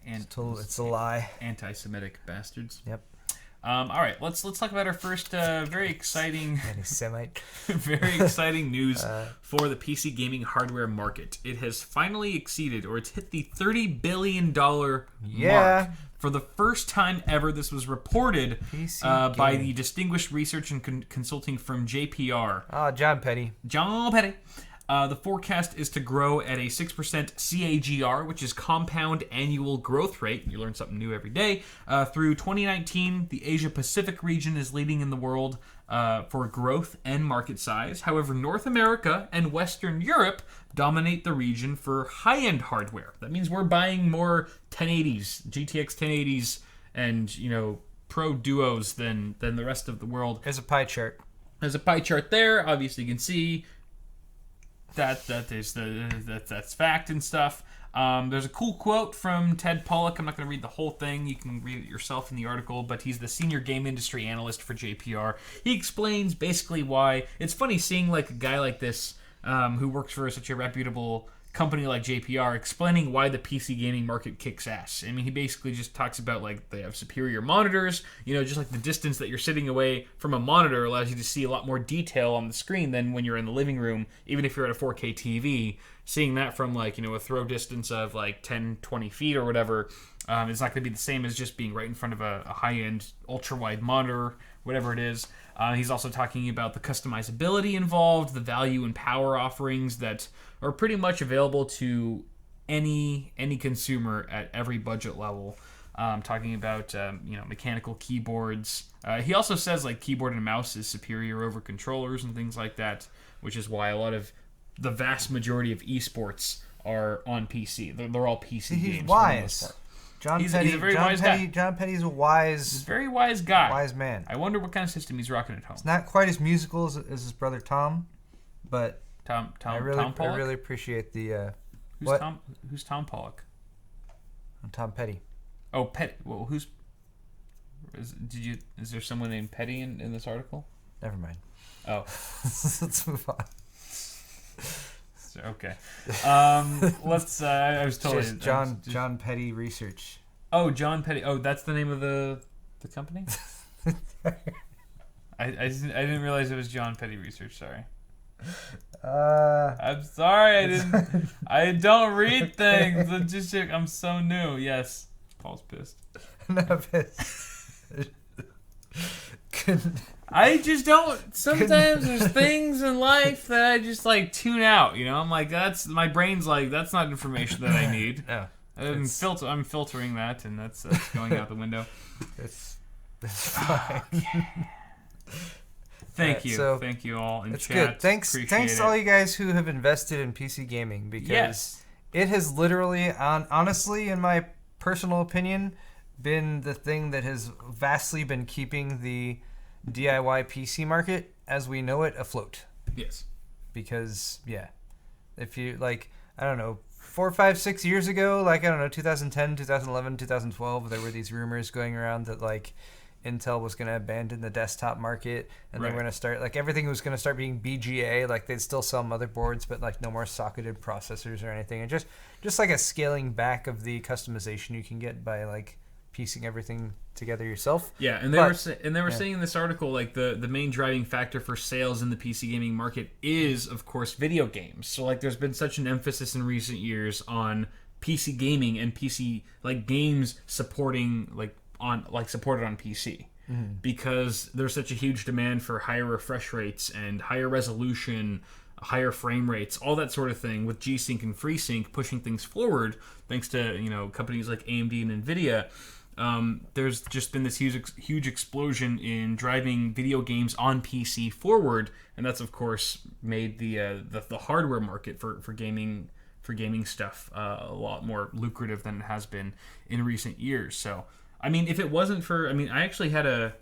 And it's a lie. Anti-Semitic bastards. Yep. All right, let's talk about our first very exciting, anti-Semite, very exciting news for the PC gaming hardware market. It has finally exceeded, or it's hit the $30 billion mark for the first time ever. This was reported by the distinguished research and consulting firm JPR. John Petty. John Petty. The forecast is to grow at a 6% CAGR, which is compound annual growth rate. You learn something new every day. Through 2019, the Asia-Pacific region is leading in the world for growth and market size. However, North America and Western Europe dominate the region for high-end hardware. That means we're buying more 1080s, GTX 1080s, and Pro Duos than the rest of the world. There's a pie chart. There's a pie chart there. Obviously, you can see that's fact and stuff. There's a cool quote from Ted Pollack. I'm not going to read the whole thing. You can read it yourself in the article, but he's the senior game industry analyst for JPR. He explains basically why it's funny seeing like a guy like this who works for such a reputable company like JPR explaining why the PC gaming market kicks ass. I mean, he basically just talks about like they have superior monitors, just like the distance that you're sitting away from a monitor allows you to see a lot more detail on the screen than when you're in the living room, even if you're at a 4K TV. Seeing that from like, a throw distance of like 10, 20 feet or whatever, it's not going to be the same as just being right in front of a high-end ultra-wide monitor, whatever it is. He's also talking about the customizability involved, the value and power offerings that are pretty much available to any consumer at every budget level. Talking about mechanical keyboards. He also says like keyboard and mouse is superior over controllers and things like that, which is why a lot of the vast majority of esports are on PC. They're all PC games. He's wise. He's a very wise guy. John Petty's a very wise guy. Wise man. I wonder what kind of system he's rocking at home. It's not quite as musical as his brother Tom, but I really appreciate the Who's Tom Pollock? I'm Tom Petty. Oh, Petty. Well, is there someone named Petty in this article? Never mind. Oh. Let's move on. Okay. Let's. I was totally just John Petty Research. Oh, John Petty. Oh, that's the name of the company. I didn't realize it was John Petty Research. Sorry. I'm sorry. I don't read things. I'm so new. Yes. Paul's pissed. I'm not pissed. I just don't. Sometimes there's things in life that I just like tune out. I'm like, my brain's like, that's not information that I need. No, I'm filtering that, and that's going out the window. It's fine. Thank you all in it's chat. Good. Thanks to all you guys who have invested in PC gaming because it has literally, honestly, in my personal opinion, been the thing that has vastly been keeping the DIY PC market as we know it afloat. Yes. Because, if you, 4, 5, 6 years ago, 2010, 2011, 2012, there were these rumors going around that, Intel was going to abandon the desktop market and they were going to start, everything was going to start being BGA. They'd still sell motherboards, but, no more socketed processors or anything. And just a scaling back of the customization you can get by, piecing everything together yourself. Yeah, and they were saying in this article the main driving factor for sales in the PC gaming market is of course video games. So there's been such an emphasis in recent years on PC gaming and PC games supporting supported on PC. Mm-hmm. Because there's such a huge demand for higher refresh rates and higher resolution, higher frame rates, all that sort of thing, with G-Sync and FreeSync pushing things forward thanks to companies like AMD and NVIDIA. There's just been this huge explosion in driving video games on PC forward, and that's of course made the hardware market for gaming stuff a lot more lucrative than it has been in recent years. So I mean, if it wasn't for, I actually had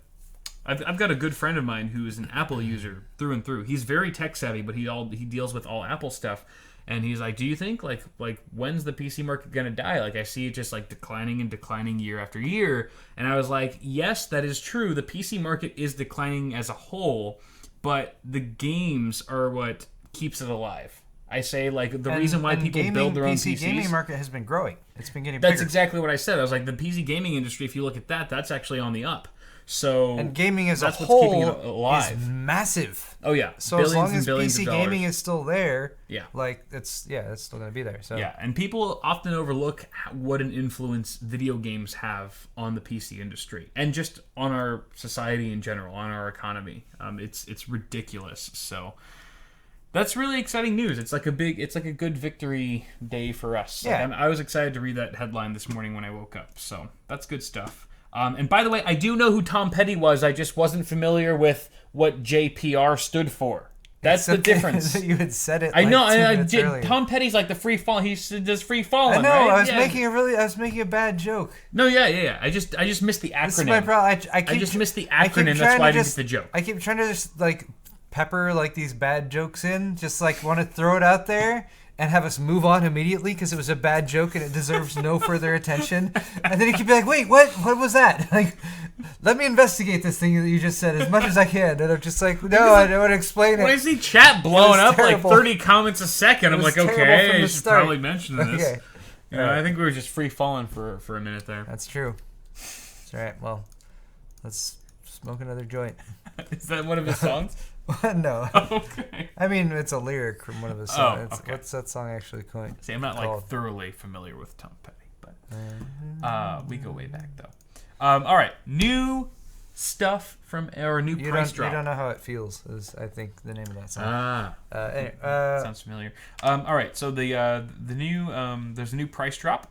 I've got a good friend of mine who is an Apple user through and through. He's very tech savvy, but he deals with all Apple stuff. And he's like, do you think like when's the PC market gonna die? Like I see it just like declining and declining year after year. And I was like, yes, that is true. The PC market is declining as a whole, but the games are what keeps it alive. I say like the reason why people build their own PCs. The gaming market has been growing. It's been getting bigger. That's exactly what I said. I was like, the PC gaming industry, if you look at that, that's actually on the up. So and gaming as that's a whole what's keeping it alive. Is massive. Oh yeah. So as long as PC gaming is still there, like it's still gonna be there. So yeah, and people often overlook what an influence video games have on the PC industry and just on our society in general, on our economy. It's ridiculous. So that's really exciting news. It's like a good victory day for us. Yeah. Like, I was excited to read that headline this morning when I woke up. So that's good stuff. And by the way, I do know who Tom Petty was. I just wasn't familiar with what JPR stood for. That's the difference. You had said it. I know. I did. Tom Petty's like the free fall. He does free falling. I know. Right? I was making a bad joke. No, yeah. I just missed the acronym. This is my problem. I just missed the acronym. That's why I didn't get the joke. I keep trying to just like pepper like these bad jokes in. Just like want to throw it out there. And have us move on immediately because it was a bad joke and it deserves no further attention. And then you could be like, wait, what? What was that? Like, let me investigate this thing that you just said as much as I can. And I'm just like, no, I don't want to explain it. When I see chat blowing up like 30 comments a second, I'm like, okay, I should probably mention this. Okay. You know, I think we were just free falling for a minute there. That's true. That's right. Well, let's smoke another joint. Is that one of his songs? No. Okay. I mean, it's a lyric from one of his songs. Okay. What's that song actually called? See, I'm not like thoroughly familiar with Tom Petty, but we go way back though. All right, new stuff from our new price drop. You don't know how it feels is I think the name of that song. Anyway, sounds familiar. All right, so the new there's a new price drop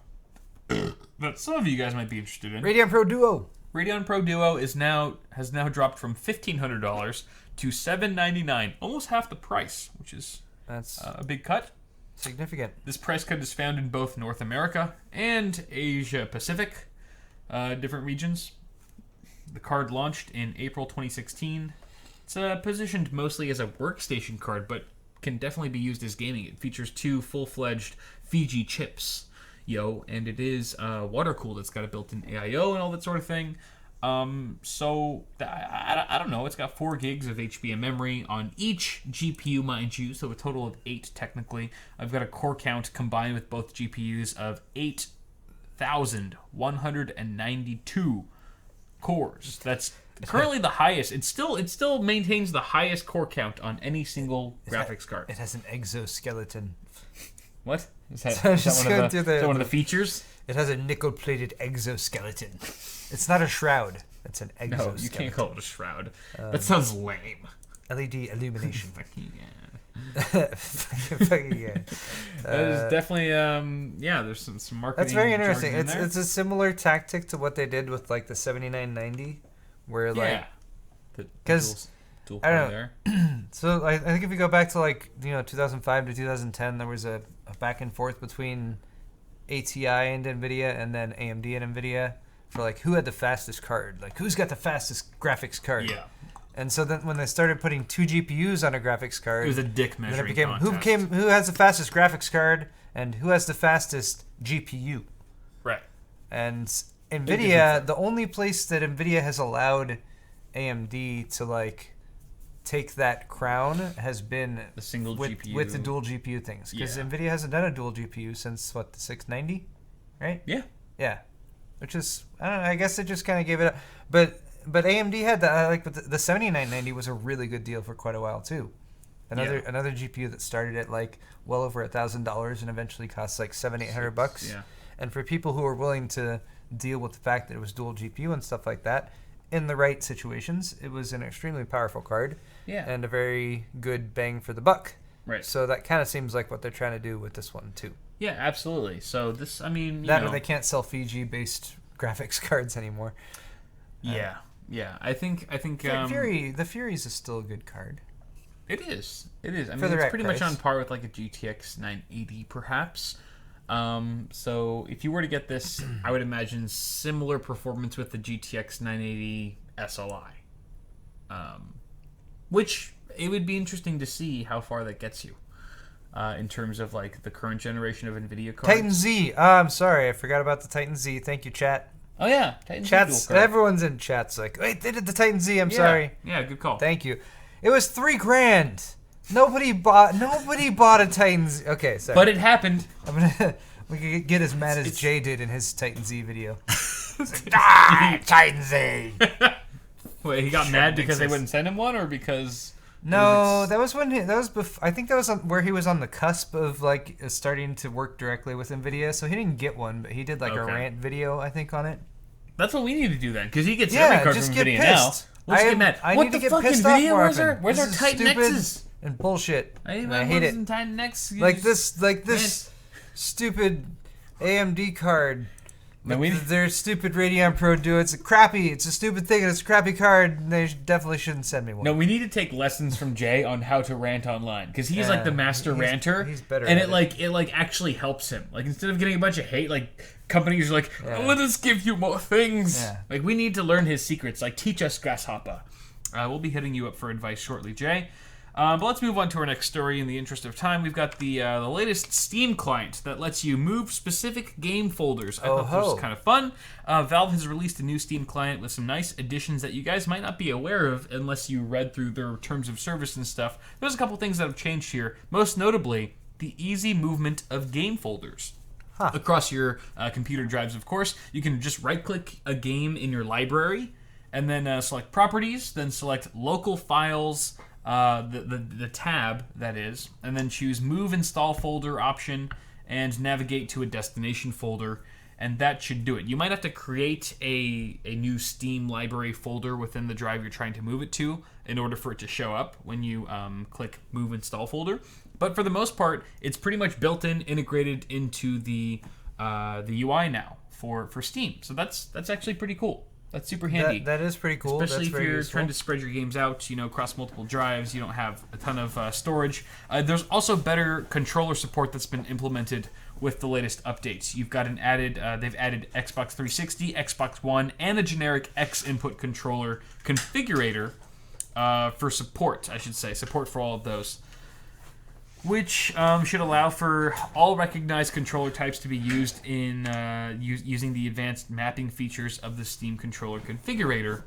that some of you guys might be interested in. Radeon Pro Duo. Radeon Pro Duo has now dropped from $1,500 to $799, almost half the price, which is a big cut. Significant. This price cut is found in both North America and Asia Pacific, different regions. The card launched in April 2016. It's positioned mostly as a workstation card, but can definitely be used as gaming. It features 2 full-fledged Fiji chips. And it is water cooled. It's got a built-in AIO and all that sort of thing. So I don't know. It's got 4 gigs of HBM memory on each GPU, mind you, so a total of 8 technically. I've got a core count combined with both GPUs of 8,192 cores. That's currently the highest. It still maintains the highest core count on any single graphics card. It has an exoskeleton. What? Is that one of the features? It has a nickel-plated exoskeleton. It's not a shroud. It's an exoskeleton. No, you can't call it a shroud. That sounds lame. LED illumination. Fucking yeah. That is definitely, there's some marketing. That's very interesting. It's a similar tactic to what they did with like the 7990, where like, because I don't know. So I think if you go back to like 2005 to 2010, there was a back and forth between ATI and NVIDIA, and then AMD and NVIDIA for like who had the fastest card, like who's got the fastest graphics card. Yeah. And so then when they started putting 2 GPUs on a graphics card, it was a dick measuring contest. Who has the fastest graphics card and who has the fastest GPU. Right. And NVIDIA, the only place that NVIDIA has allowed AMD to like take that crown has been the single GPU with the dual GPU things, because NVIDIA hasn't done a dual GPU since the 690, right? Yeah, which is I don't know. I guess it just kind of gave it up, but AMD had that. Like the 7990 was a really good deal for quite a while too. Another GPU that started at like well over $1,000 and eventually costs like $700-800. Yeah. And for people who are willing to deal with the fact that it was dual GPU and stuff like that, in the right situations, it was an extremely powerful card. Yeah. And a very good bang for the buck. Right. So that kind of seems like what they're trying to do with this one too. Yeah, absolutely. So this, I mean, or they can't sell Fiji-based graphics cards anymore. Yeah. I think. The Furies is still a good card. It is. I mean, it's right pretty price. much on par with like a GTX 980, perhaps. So if you were to get this, I would imagine similar performance with the GTX 980 SLI. Which it would be interesting to see how far that gets you. in terms of like the current generation of NVIDIA cards. Titan Z. I'm sorry, I forgot about the Titan Z. Thank you, chat. Oh yeah, Titan Z Chats. dual card. Everyone's in chats like, wait, they did the Titan Z. I'm sorry. Yeah, good call. Thank you. It was $3,000. Nobody bought a Titan Z. Okay, sorry. But it happened. We could get as mad as Jay did in his Titan Z video. Titan Z. Wait, he got mad because they wouldn't send him one, or because? No, that was when I think that was where he was on the cusp of like starting to work directly with NVIDIA. So he didn't get one, but he did like a rant video, I think, on it. That's what we need to do then, because he gets every card from NVIDIA now. Let's get mad. I What need the to get fuck, pissed NVIDIA? off more Where's our This is Titan stupid X's? and bullshit. I hate it. Titan X. Like this stupid AMD card. Their stupid Radeon Pro Duo. It's crappy. It's a stupid thing, and it's a crappy card. And they definitely shouldn't send me one. No, we need to take lessons from Jay on how to rant online, because he's like the master ranter. He's better. And at it actually helps him. Like, instead of getting a bunch of hate, like companies are like, let us give you more things. Yeah. Like, we need to learn his secrets. Like, teach us, Grasshopper. We'll be hitting you up for advice shortly, Jay. But let's move on to our next story in the interest of time. We've got the latest Steam client that lets you move specific game folders. I thought this was kind of fun. Valve has released a new Steam client with some nice additions that you guys might not be aware of unless you read through their terms of service and stuff. There's a couple things that have changed here. Most notably, the easy movement of game folders. Across your computer drives, of course. You can just right-click a game in your library and then select Properties, then select Local Files, the tab, that is, and then choose Move Install Folder option and navigate to a destination folder, and that should do it. You might have to create a new Steam library folder within the drive you're trying to move it to in order for it to show up when you click Move Install Folder. But for the most part, it's pretty much built-in, integrated into the UI now for Steam. So that's actually pretty cool. That's super handy. That is pretty cool. Especially That's if you're useful. trying to spread your games out, across multiple drives. You don't have a ton of storage. There's also better controller support that's been implemented with the latest updates. You've got they've added Xbox 360, Xbox One, and a generic X input controller configurator for support, I should say. Support for all of those. Which should allow for all recognized controller types to be used in using the advanced mapping features of the Steam controller configurator.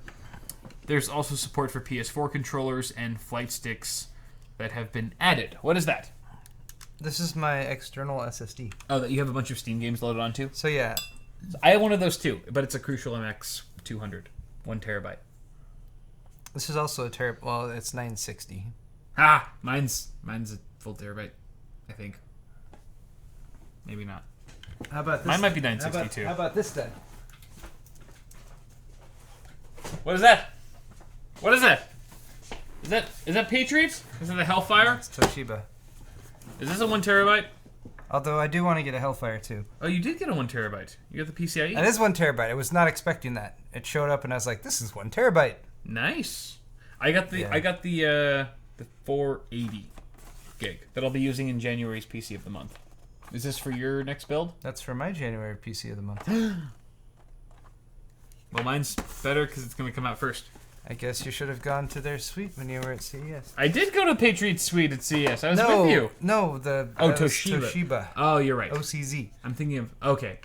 There's also support for PS4 controllers and flight sticks that have been added. What is that? This is my external SSD. Oh, that you have a bunch of Steam games loaded onto? So yeah. I have one of those too, but it's a Crucial MX 200, 1 terabyte. This is also a terabyte. Well, it's 960. Mine's a full terabyte, I think. Maybe not. How about this? Mine might be 962. How about this then? What is that? What is that? Is that Patriots? Is it a Hellfire? It's Toshiba. Is this a 1 terabyte? Although I do want to get a Hellfire too. Oh, you did get a 1 terabyte. You got the PCIe? It is 1 terabyte. I was not expecting that. It showed up and I was like, this is 1 terabyte. Nice. I got the 480 gig that I'll be using in January's PC of the month. Is this for your next build? That's for my January PC of the month. Well, mine's better because it's going to come out first. I guess you should have gone to their suite when you were at CES. I did go to Patriot Suite at CES. I was with you. No, Toshiba. Oh, you're right. OCZ. I'm thinking of... Okay.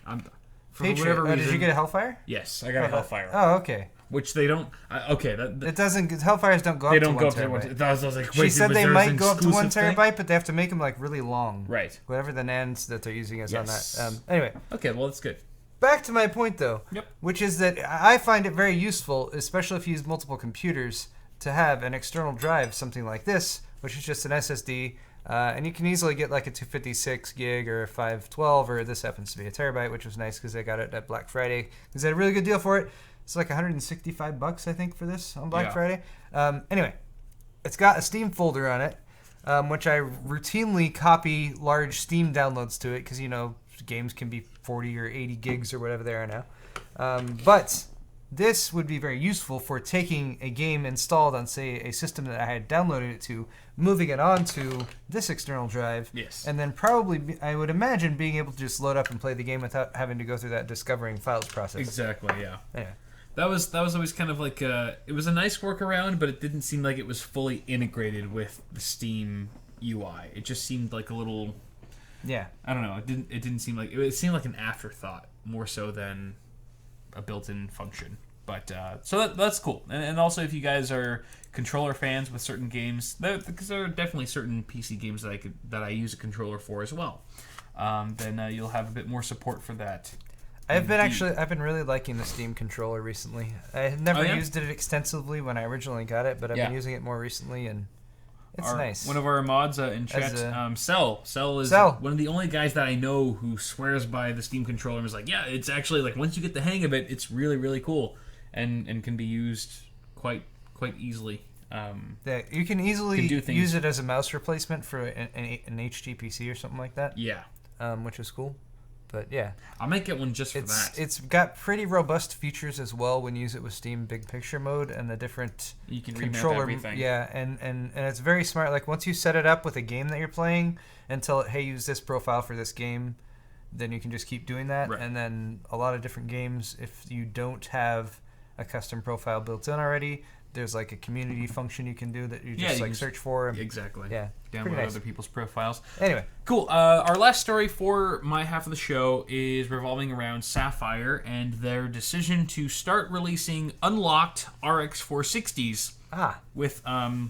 For Patriot. whatever reason... Did you get a Hellfire? Yes, I got a Hellfire. Oh, okay. Which they don't... okay. It doesn't... Hellfires don't go up they to don't 1 go up terabyte. to 1 I was like, She wait, said was they there might an go up to 1 exclusive terabyte, thing? but they have to make them like really long. Right. Whatever the NANDs that they're using is Yes. on that. Anyway. Okay, well, that's good. Back to my point, though. Yep. Which is that I find it very useful, especially if you use multiple computers, to have an external drive, something like this, which is just an SSD, and you can easily get like a 256 gig or a 512, or this happens to be a terabyte, which was nice because I got it at Black Friday because they had a really good deal for it. It's like $165, I think, for this on Black Friday. Anyway, it's got a Steam folder on it, which I routinely copy large Steam downloads to it because, games can be 40 or 80 gigs or whatever they are now. But this would be very useful for taking a game installed on, say, a system that I had downloaded it to, moving it onto this external drive, yes, and then probably, I would imagine, being able to just load up and play the game without having to go through that discovering files process. Exactly, yeah. Yeah. That was always kind of like it was a nice workaround, but it didn't seem like it was fully integrated with the Steam UI. It just seemed like a little. Yeah. I don't know. It didn't seem like it seemed like an afterthought more so than a built-in function. But so that's cool. And also, if you guys are controller fans with certain games, because there are definitely certain PC games that I use a controller for as well, then you'll have a bit more support for that. I've been really liking the Steam controller recently. I had never used it extensively when I originally got it, but I've been using it more recently, and it's nice. One of our mods in chat, Cell is one of the only guys that I know who swears by the Steam controller and is like, yeah, it's actually like once you get the hang of it, it's really, really cool and can be used quite easily. Yeah, you can easily use it as a mouse replacement for an HD PC or something like that. Yeah. Which is cool. But yeah. I might get one just for that. It's got pretty robust features as well when you use it with Steam Big Picture mode and the different you can controller. Remap everything. Yeah, and it's very smart. Like once you set it up with a game that you're playing and tell it, hey, use this profile for this game, then you can just keep doing that. Right. And then a lot of different games, if you don't have a custom profile built in already, there's like a community function you can do that you just search for. Exactly. Yeah. Download other people's profiles. Anyway. Cool. Our last story for my half of the show is revolving around Sapphire and their decision to start releasing unlocked RX 460s with a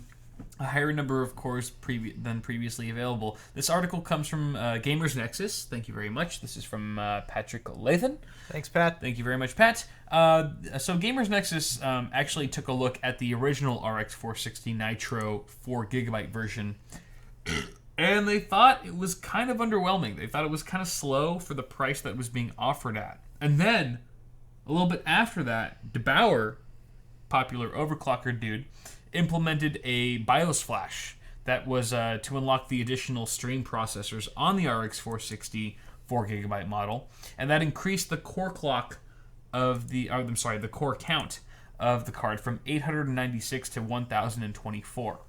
higher number of cores than previously available. This article comes from Gamers Nexus. Thank you very much. This is from Patrick Lathan. Thanks, Pat. Thank you very much, Pat. So Gamers Nexus actually took a look at the original RX 460 Nitro 4GB version, and they thought it was kind of underwhelming. They thought it was kind of slow for the price that was being offered at. And then, a little bit after that, DeBauer, popular overclocker dude, implemented a BIOS flash that was to unlock the additional stream processors on the RX 460 4GB model, and that increased the core clock of the core count of the card from 896 to 1024.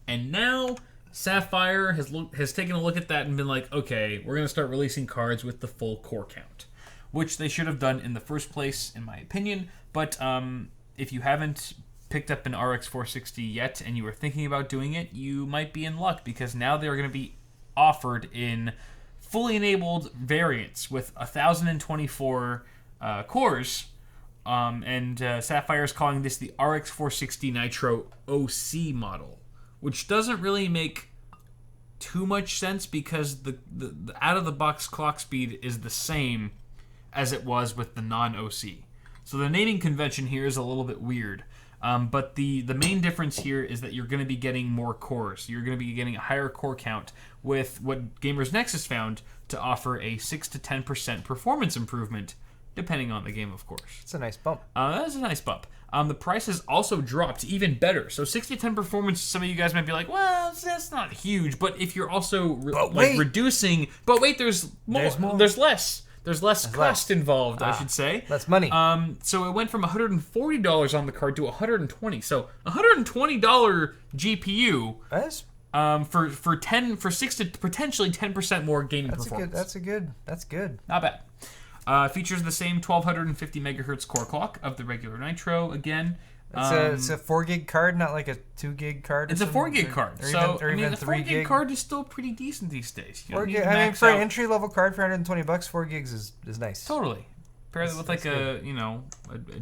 And now Sapphire has taken a look at that and been like, okay, we're going to start releasing cards with the full core count, which they should have done in the first place, in my opinion. But if you haven't picked up an RX 460 yet and you were thinking about doing it, you might be in luck, because now they're going to be offered in fully enabled variants with 1024 cores, and Sapphire is calling this the RX 460 Nitro OC model, which doesn't really make too much sense because the out-of-the-box clock speed is the same as it was with the non-OC. So the naming convention here is a little bit weird. But the main difference here is that you're going to be getting more cores. You're going to be getting a higher core count with what Gamers Nexus found to offer a 6 to 10% performance improvement, depending on the game, of course. It's a nice bump. That's a nice bump. The price has also dropped even better. So 6 to 10 performance, some of you guys might be like, well, that's not huge. But if you're also reducing... But wait, there's more. There's less. There's less cost involved, I should say. Less money. So it went from $140 on the card to $120. So $120 GPU for 6 to potentially 10% more gaming performance. That's good. Not bad. Features the same 1250 megahertz core clock of the regular Nitro again. It's a 4 gig card, not like a 2 gig card. It's a 4 gig card. Or even 3 4 gig card is still pretty decent these days. 4 gig, I mean, for an entry level card for $120, 4 gigs is nice. Totally. Pair that with like a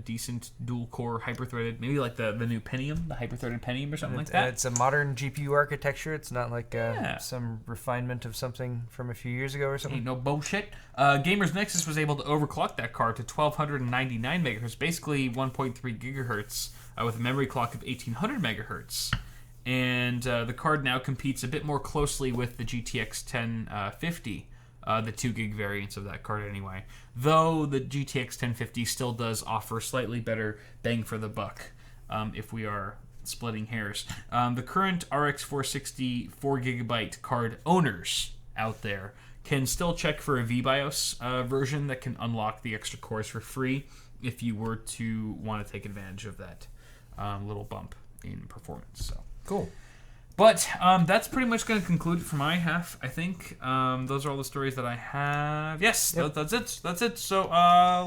decent dual core hyper-threaded, maybe like the new Pentium, the hyper-threaded Pentium or something like that. It's a modern GPU architecture. It's not like some refinement of something from a few years ago or something. Ain't no bullshit. Gamers Nexus was able to overclock that card to 1299 megahertz, basically 1.3 gigahertz, with a memory clock of 1800 megahertz. And the card now competes a bit more closely with the GTX 1050. The 2 gig variants of that card anyway. Though the GTX 1050 still does offer slightly better bang for the buck, if we are splitting hairs. The current RX 460 4GB card owners out there can still check for a VBIOS version that can unlock the extra cores for free if you were to want to take advantage of that little bump in performance. So cool. But that's pretty much going to conclude it for my half, I think. Those are all the stories that I have. Yes, yep. That's it. So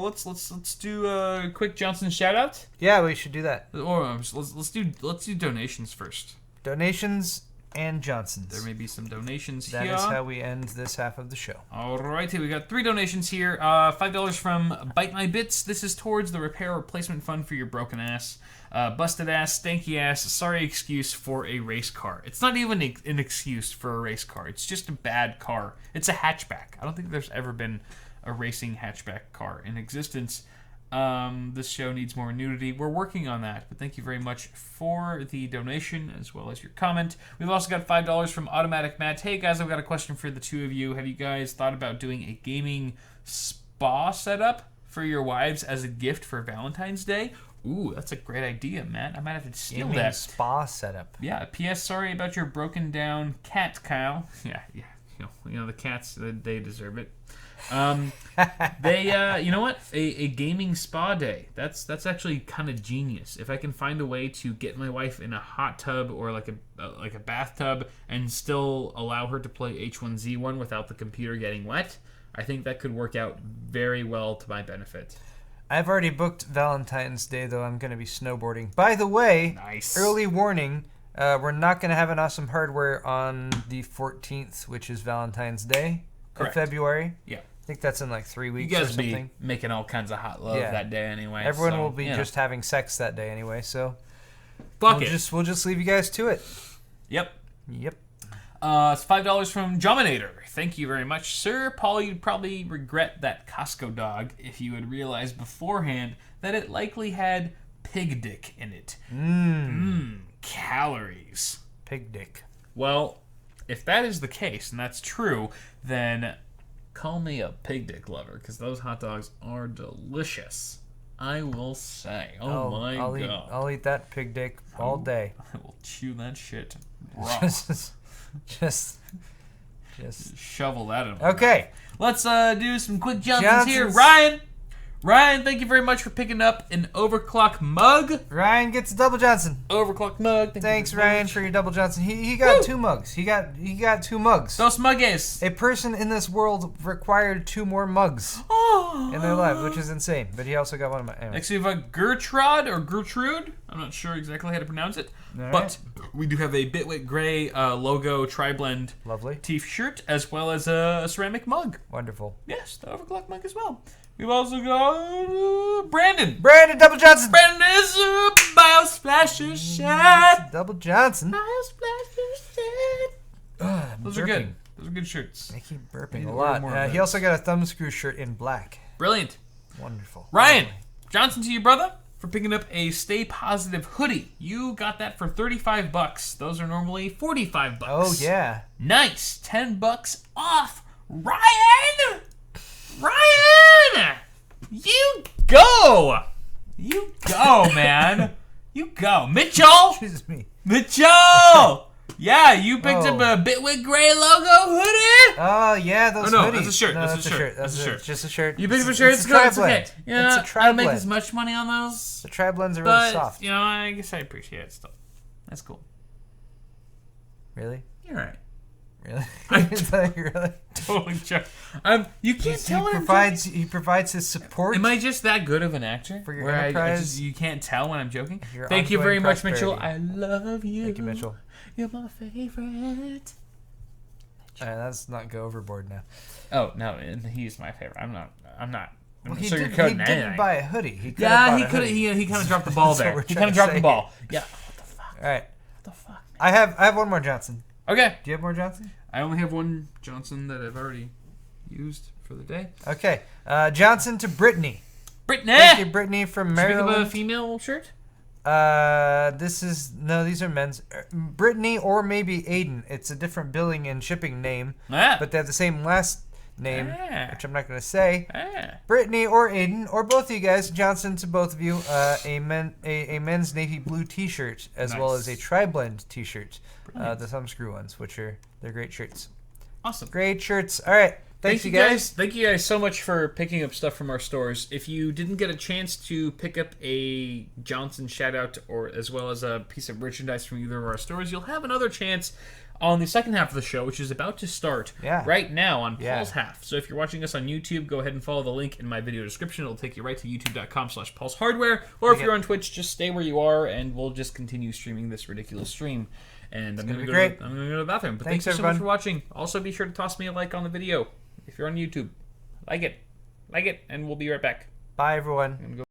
let's do a quick Johnson shout out. Yeah, we should do that. Or let's do donations first. Donations. and Johnson's. There may be some donations That here. is how we end this half of the show. Alrighty, we got 3 donations here. $5 from Bite My Bits. This is towards the repair replacement fund for your broken ass. Busted ass, stanky ass, sorry excuse for a race car. It's not even an excuse for a race car. It's just a bad car. It's a hatchback. I don't think there's ever been a racing hatchback car in existence. This show needs more nudity. We're working on that, but thank you very much for the donation as well as your comment. We've also got $5 from Automatic Matt. Hey guys, I've got a question for the two of you. Have you guys thought about doing a gaming spa setup for your wives as a gift for Valentine's Day? Ooh, that's a great idea, Matt. I might have to steal Gaming that. spa setup. Yeah. P.S. Sorry about your broken down cat, Kyle. Yeah. You know the cats. They deserve it. You know what? A gaming spa day. That's actually kind of genius. If I can find a way to get my wife in a hot tub or like a bathtub and still allow her to play H1Z1 without the computer getting wet, I think that could work out very well to my benefit. I've already booked Valentine's Day, though. I'm going to be snowboarding. By the way, Nice. Early warning, we're not going to have an awesome hardware on the 14th, which is Valentine's Day Correct. of February. Yeah. I think that's in like 3 You weeks or guys will something. be making all kinds of hot love Yeah. that day anyway. Everyone so, will be you know. just having sex that day anyway, so Fuck it. we'll just leave you guys to it. Yep. Yep. It's $5 from Jominator. Thank you very much, sir. Paul, you'd probably regret that Costco dog if you had realized beforehand that it likely had pig dick in it. Calories. Pig dick. Well, if that is the case, and that's true, then call me a pig dick lover, because those hot dogs are delicious. I will say. Oh my god. I'll eat that pig dick all day. I will chew that shit raw. just Shovel that in. my okay. Let's do some quick Johnsons here. Johnsons. Ryan, thank you very much for picking up an overclock mug. Ryan gets a double Johnson. Overclock mug. Thanks, Ryan, for your double Johnson. He got 2 mugs. He got 2 mugs. Dos mugs. A person in this world required 2 more mugs in their life, which is insane. But he also got one of my. Anyway. Next we have a Gertrude. I'm not sure exactly how to pronounce it. All But we do have a Bitwit Gray logo tri-blend Lovely. t-shirt as well as a ceramic mug. Wonderful. Yes, the overclock mug as well. We've also got Brandon. Double Johnson. Brandon is a Biosplasher shot. Double Johnson. Biosplasher shot. Those are good. Those are good shirts. I keep burping Need a to lot. order more of He also got a thumbscrew shirt in black. Brilliant. Wonderful. Ryan Johnson to you, brother, for picking up a Stay Positive hoodie. You got that for $35. Those are normally $45. Oh yeah. Nice. $10 off. Ryan! Ryan! You go! You go, man. You go. Mitchell! Excuse me. Mitchell! Yeah, you picked Oh. up a Bitwit Gray logo hoodie? Oh yeah, those no, hoodies. that's a shirt, No, that's a shirt, that's a shirt. Just a shirt. You picked up a shirt, it's good, it's okay. Yeah, It's a I don't make tri-blend. as much money on those, The tri-blends are but, really soft. you know, I guess I appreciate it still. That's cool. Really? You're right. Really? I- really? Totally joke. You can't tell when I'm joking. He provides his support. Am I just that good of an actor? For your where I enterprise? just, you can't tell when I'm joking? Your Thank you very ongoing much, Mitchell. I prosperity. love you. Thank you, Mitchell. You're my favorite. Let's not go overboard now. Oh, no, and he's my favorite. I'm not Well, he sugarcoating didn't anything. buy a hoodie. He could Yeah, have he bought a could. hoodie. He kind of dropped the ball That's what there. we're He trying kind of to dropped the say. ball. Yeah. What the fuck? All right. What the fuck? I have one more Johnson. Okay. Do you have more Johnson? I only have one Johnson that I've already used for the day. Okay. Johnson to Brittany. Brittany. Thank you, Brittany from Did you pick up Maryland. a female shirt? These are men's. Brittany or maybe Aiden. It's a different billing and shipping name, Ah. but they have the same last name, Ah. which I'm not going to say. Ah. Brittany or Aiden or both of you guys, Johnson to both of you, a men's navy blue T-shirt as well as a Nice. tri-blend T-shirt, Brilliant. the thumbscrew ones, which they're great shirts. Awesome. Great shirts. All right, thanks Thank you guys. Thank you guys so much for picking up stuff from our stores. If you didn't get a chance to pick up a Johnson shout out or as well as a piece of merchandise from either of our stores, you'll have another chance on the second half of the show, which is about to start right now on Paul's half. So if you're watching us on YouTube, go ahead and follow the link in my video description. It'll take you right to youtube.com/PaulsHardware. Or if you're on Twitch, just stay where you are, and we'll just continue streaming this ridiculous stream. And I'm going to go to the bathroom. But thanks so much for watching. Also, be sure to toss me a like on the video if you're on YouTube. Like it, and we'll be right back. Bye, everyone.